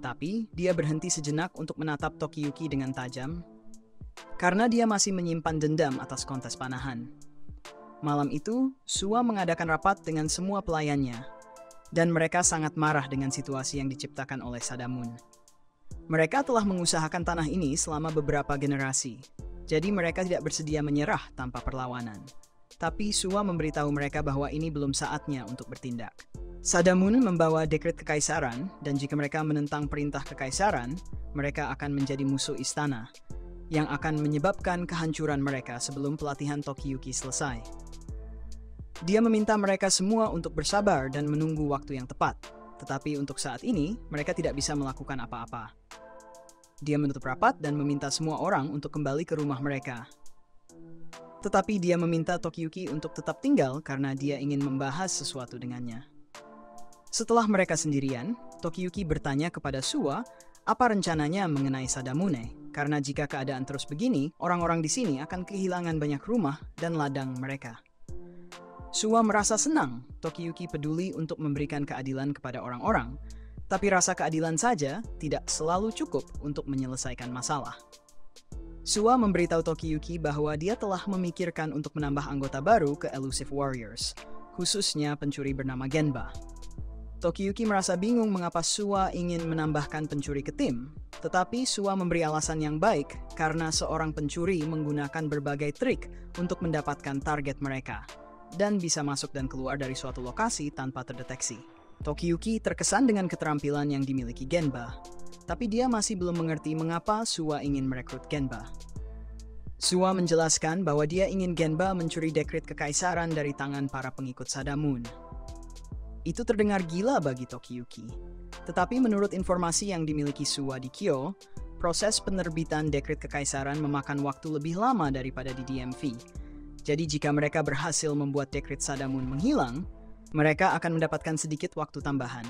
Tapi dia berhenti sejenak untuk menatap Tokiyuki dengan tajam, karena dia masih menyimpan dendam atas kontes panahan. Malam itu, Suwa mengadakan rapat dengan semua pelayannya, dan mereka sangat marah dengan situasi yang diciptakan oleh Sadamune. Mereka telah mengusahakan tanah ini selama beberapa generasi, jadi mereka tidak bersedia menyerah tanpa perlawanan. Tapi Suwa memberitahu mereka bahwa ini belum saatnya untuk bertindak. Sadamune membawa dekret kekaisaran, dan jika mereka menentang perintah kekaisaran, mereka akan menjadi musuh istana, yang akan menyebabkan kehancuran mereka sebelum pelatihan Tokiyuki selesai. Dia meminta mereka semua untuk bersabar dan menunggu waktu yang tepat, tetapi untuk saat ini, mereka tidak bisa melakukan apa-apa. Dia menutup rapat dan meminta semua orang untuk kembali ke rumah mereka. Tetapi dia meminta Tokiyuki untuk tetap tinggal karena dia ingin membahas sesuatu dengannya. Setelah mereka sendirian, Tokiyuki bertanya kepada Suwa apa rencananya mengenai Sadamune, karena jika keadaan terus begini, orang-orang di sini akan kehilangan banyak rumah dan ladang mereka. Suwa merasa senang Tokiyuki peduli untuk memberikan keadilan kepada orang-orang, tapi rasa keadilan saja tidak selalu cukup untuk menyelesaikan masalah. Suwa memberitahu Tokiyuki bahwa dia telah memikirkan untuk menambah anggota baru ke Elusive Warriors, khususnya pencuri bernama Genba. Tokiyuki merasa bingung mengapa Suwa ingin menambahkan pencuri ke tim, tetapi Suwa memberi alasan yang baik karena seorang pencuri menggunakan berbagai trik untuk mendapatkan target mereka, dan bisa masuk dan keluar dari suatu lokasi tanpa terdeteksi. Tokiyuki terkesan dengan keterampilan yang dimiliki Genba, tapi dia masih belum mengerti mengapa Suwa ingin merekrut Genba. Suwa menjelaskan bahwa dia ingin Genba mencuri dekret kekaisaran dari tangan para pengikut Sadamune. Itu terdengar gila bagi Tokiyuki, tetapi menurut informasi yang dimiliki Suwa di Kyo, proses penerbitan dekret kekaisaran memakan waktu lebih lama daripada di DMV. Jadi jika mereka berhasil membuat dekret Sadamune menghilang, mereka akan mendapatkan sedikit waktu tambahan.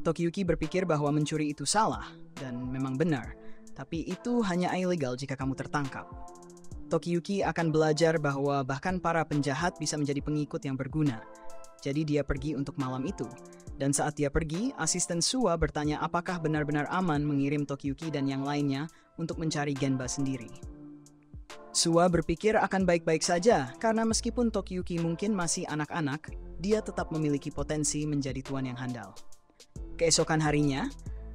Tokiyuki berpikir bahwa mencuri itu salah, dan memang benar, tapi itu hanya ilegal jika kamu tertangkap. Tokiyuki akan belajar bahwa bahkan para penjahat bisa menjadi pengikut yang berguna. Jadi dia pergi untuk malam itu, dan saat dia pergi, asisten Suwa bertanya apakah benar-benar aman mengirim Tokiyuki dan yang lainnya untuk mencari Genba sendiri. Suwa berpikir akan baik-baik saja, karena meskipun Tokiyuki mungkin masih anak-anak, dia tetap memiliki potensi menjadi tuan yang handal. Keesokan harinya,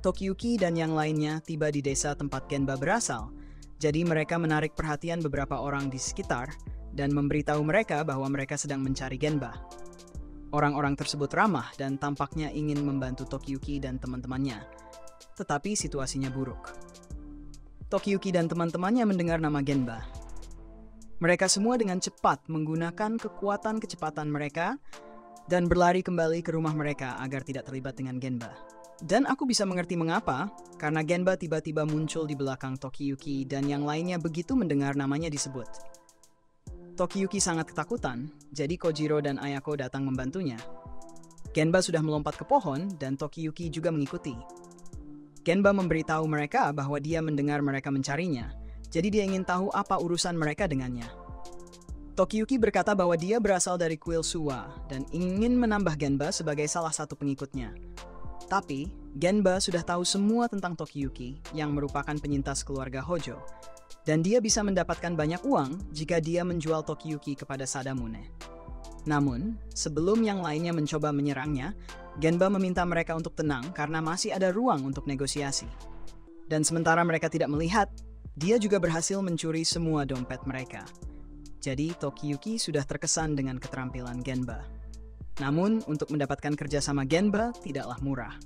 Tokiyuki dan yang lainnya tiba di desa tempat Genba berasal, jadi mereka menarik perhatian beberapa orang di sekitar dan memberitahu mereka bahwa mereka sedang mencari Genba. Orang-orang tersebut ramah dan tampaknya ingin membantu Tokiyuki dan teman-temannya, tetapi situasinya buruk. Tokiyuki dan teman-temannya mendengar nama Genba. Mereka semua dengan cepat menggunakan kekuatan kecepatan mereka dan berlari kembali ke rumah mereka agar tidak terlibat dengan Genba. Dan aku bisa mengerti mengapa, karena Genba tiba-tiba muncul di belakang Tokiyuki dan yang lainnya begitu mendengar namanya disebut. Tokiyuki sangat ketakutan, jadi Kojiro dan Ayako datang membantunya. Genba sudah melompat ke pohon dan Tokiyuki juga mengikuti. Genba memberitahu mereka bahwa dia mendengar mereka mencarinya, jadi dia ingin tahu apa urusan mereka dengannya. Tokiyuki berkata bahwa dia berasal dari kuil Suwa dan ingin menambah Genba sebagai salah satu pengikutnya. Tapi, Genba sudah tahu semua tentang Tokiyuki yang merupakan penyintas keluarga Hojo, dan dia bisa mendapatkan banyak uang jika dia menjual Tokiyuki kepada Sadamune. Namun, sebelum yang lainnya mencoba menyerangnya, Genba meminta mereka untuk tenang karena masih ada ruang untuk negosiasi. Dan sementara mereka tidak melihat, dia juga berhasil mencuri semua dompet mereka. Jadi Tokiyuki sudah terkesan dengan keterampilan Genba. Namun, untuk mendapatkan kerjasama Genba tidaklah murah.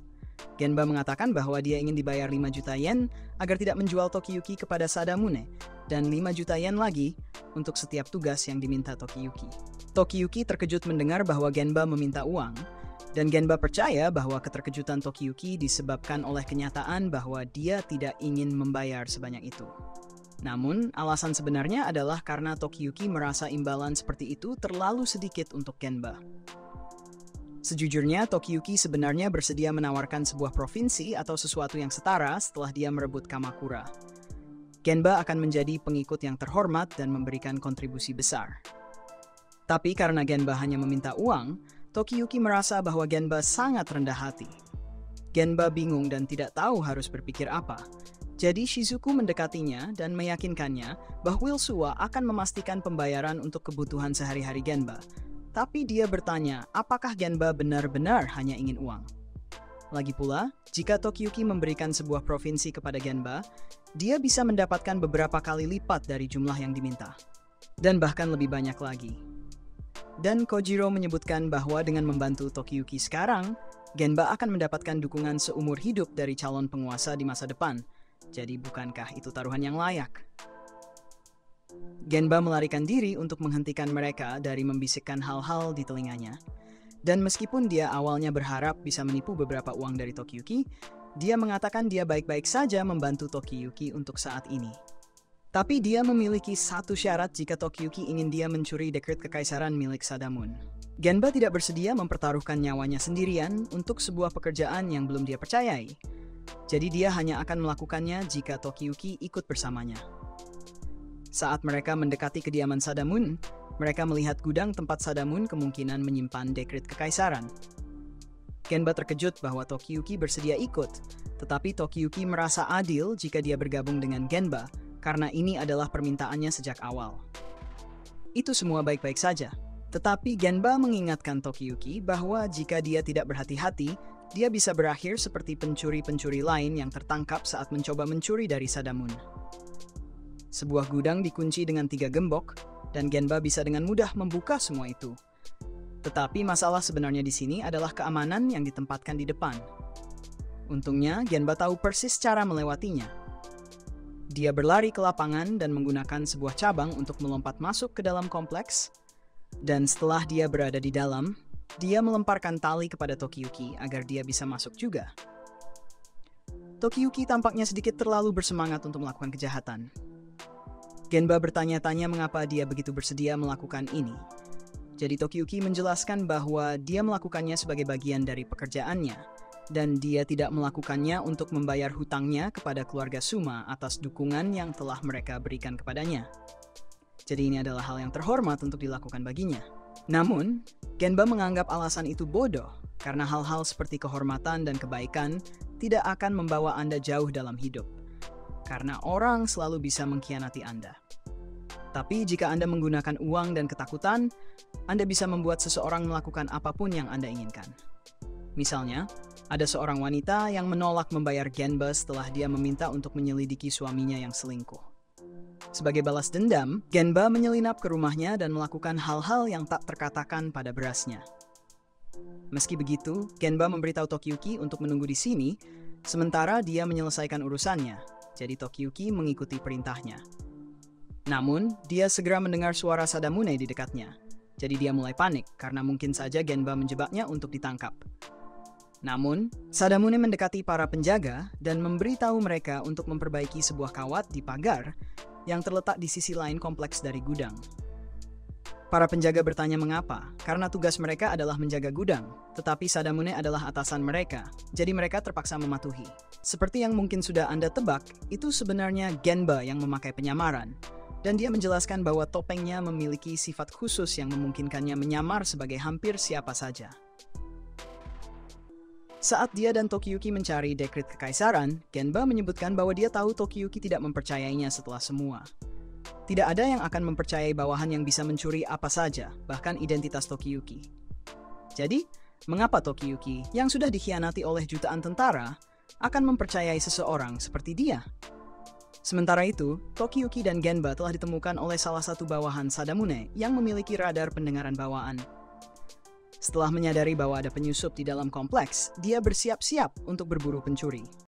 Genba mengatakan bahwa dia ingin dibayar 5 juta yen agar tidak menjual Tokiyuki kepada Sadamune, dan 5 juta yen lagi untuk setiap tugas yang diminta Tokiyuki. Tokiyuki terkejut mendengar bahwa Genba meminta uang, dan Genba percaya bahwa keterkejutan Tokiyuki disebabkan oleh kenyataan bahwa dia tidak ingin membayar sebanyak itu. Namun, alasan sebenarnya adalah karena Tokiyuki merasa imbalan seperti itu terlalu sedikit untuk Genba. Sejujurnya, Tokiyuki sebenarnya bersedia menawarkan sebuah provinsi atau sesuatu yang setara setelah dia merebut Kamakura. Genba akan menjadi pengikut yang terhormat dan memberikan kontribusi besar. Tapi karena Genba hanya meminta uang, Tokiyuki merasa bahwa Genba sangat rendah hati. Genba bingung dan tidak tahu harus berpikir apa. Jadi Shizuku mendekatinya dan meyakinkannya bahwa Wilsuwa akan memastikan pembayaran untuk kebutuhan sehari-hari Genba. Tapi dia bertanya, apakah Genba benar-benar hanya ingin uang? Lagi pula, jika Tokiyuki memberikan sebuah provinsi kepada Genba, dia bisa mendapatkan beberapa kali lipat dari jumlah yang diminta. Dan bahkan lebih banyak lagi. Dan Kojiro menyebutkan bahwa dengan membantu Tokiyuki sekarang, Genba akan mendapatkan dukungan seumur hidup dari calon penguasa di masa depan. Jadi bukankah itu taruhan yang layak? Genba melarikan diri untuk menghentikan mereka dari membisikkan hal-hal di telinganya. Dan meskipun dia awalnya berharap bisa menipu beberapa uang dari Tokiyuki, dia mengatakan dia baik-baik saja membantu Tokiyuki untuk saat ini. Tapi dia memiliki satu syarat jika Tokiyuki ingin dia mencuri dekret kekaisaran milik Sadamun. Genba tidak bersedia mempertaruhkan nyawanya sendirian untuk sebuah pekerjaan yang belum dia percayai. Jadi dia hanya akan melakukannya jika Tokiyuki ikut bersamanya. Saat mereka mendekati kediaman Sadamun, mereka melihat gudang tempat Sadamun kemungkinan menyimpan dekret kekaisaran. Genba terkejut bahwa Tokiyuki bersedia ikut, tetapi Tokiyuki merasa adil jika dia bergabung dengan Genba, karena ini adalah permintaannya sejak awal. Itu semua baik-baik saja, tetapi Genba mengingatkan Tokiyuki bahwa jika dia tidak berhati-hati, dia bisa berakhir seperti pencuri-pencuri lain yang tertangkap saat mencoba mencuri dari Sadamun. Sebuah gudang dikunci dengan 3 gembok, dan Genba bisa dengan mudah membuka semua itu. Tetapi masalah sebenarnya di sini adalah keamanan yang ditempatkan di depan. Untungnya, Genba tahu persis cara melewatinya. Dia berlari ke lapangan dan menggunakan sebuah cabang untuk melompat masuk ke dalam kompleks. Dan setelah dia berada di dalam, dia melemparkan tali kepada Tokiyuki agar dia bisa masuk juga. Tokiyuki tampaknya sedikit terlalu bersemangat untuk melakukan kejahatan. Genba bertanya-tanya mengapa dia begitu bersedia melakukan ini. Jadi Tokiyuki menjelaskan bahwa dia melakukannya sebagai bagian dari pekerjaannya, dan dia tidak melakukannya untuk membayar hutangnya kepada keluarga Suma atas dukungan yang telah mereka berikan kepadanya. Jadi ini adalah hal yang terhormat untuk dilakukan baginya. Namun, Genba menganggap alasan itu bodoh, karena hal-hal seperti kehormatan dan kebaikan tidak akan membawa Anda jauh dalam hidup. Karena orang selalu bisa mengkhianati Anda. Tapi jika Anda menggunakan uang dan ketakutan, Anda bisa membuat seseorang melakukan apapun yang Anda inginkan. Misalnya, ada seorang wanita yang menolak membayar Genba setelah dia meminta untuk menyelidiki suaminya yang selingkuh. Sebagai balas dendam, Genba menyelinap ke rumahnya dan melakukan hal-hal yang tak terkatakan pada berasnya. Meski begitu, Genba memberitahu Tokiyuki untuk menunggu di sini, sementara dia menyelesaikan urusannya. Jadi Tokiyuki mengikuti perintahnya. Namun, dia segera mendengar suara Sadamune di dekatnya. Jadi dia mulai panik karena mungkin saja Genba menjebaknya untuk ditangkap. Namun, Sadamune mendekati para penjaga dan memberitahu mereka untuk memperbaiki sebuah kawat di pagar yang terletak di sisi lain kompleks dari gudang. Para penjaga bertanya mengapa, karena tugas mereka adalah menjaga gudang, tetapi Sadamune adalah atasan mereka, jadi mereka terpaksa mematuhi. Seperti yang mungkin sudah Anda tebak, itu sebenarnya Genba yang memakai penyamaran, dan dia menjelaskan bahwa topengnya memiliki sifat khusus yang memungkinkannya menyamar sebagai hampir siapa saja. Saat dia dan Tokiyuki mencari dekret kekaisaran, Genba menyebutkan bahwa dia tahu Tokiyuki tidak mempercayainya setelah semua. Tidak ada yang akan mempercayai bawahan yang bisa mencuri apa saja, bahkan identitas Tokiyuki. Jadi, mengapa Tokiyuki, yang sudah dikhianati oleh jutaan tentara, akan mempercayai seseorang seperti dia? Sementara itu, Tokiyuki dan Genba telah ditemukan oleh salah satu bawahan Sadamune yang memiliki radar pendengaran bawaan. Setelah menyadari bahwa ada penyusup di dalam kompleks, dia bersiap-siap untuk berburu pencuri.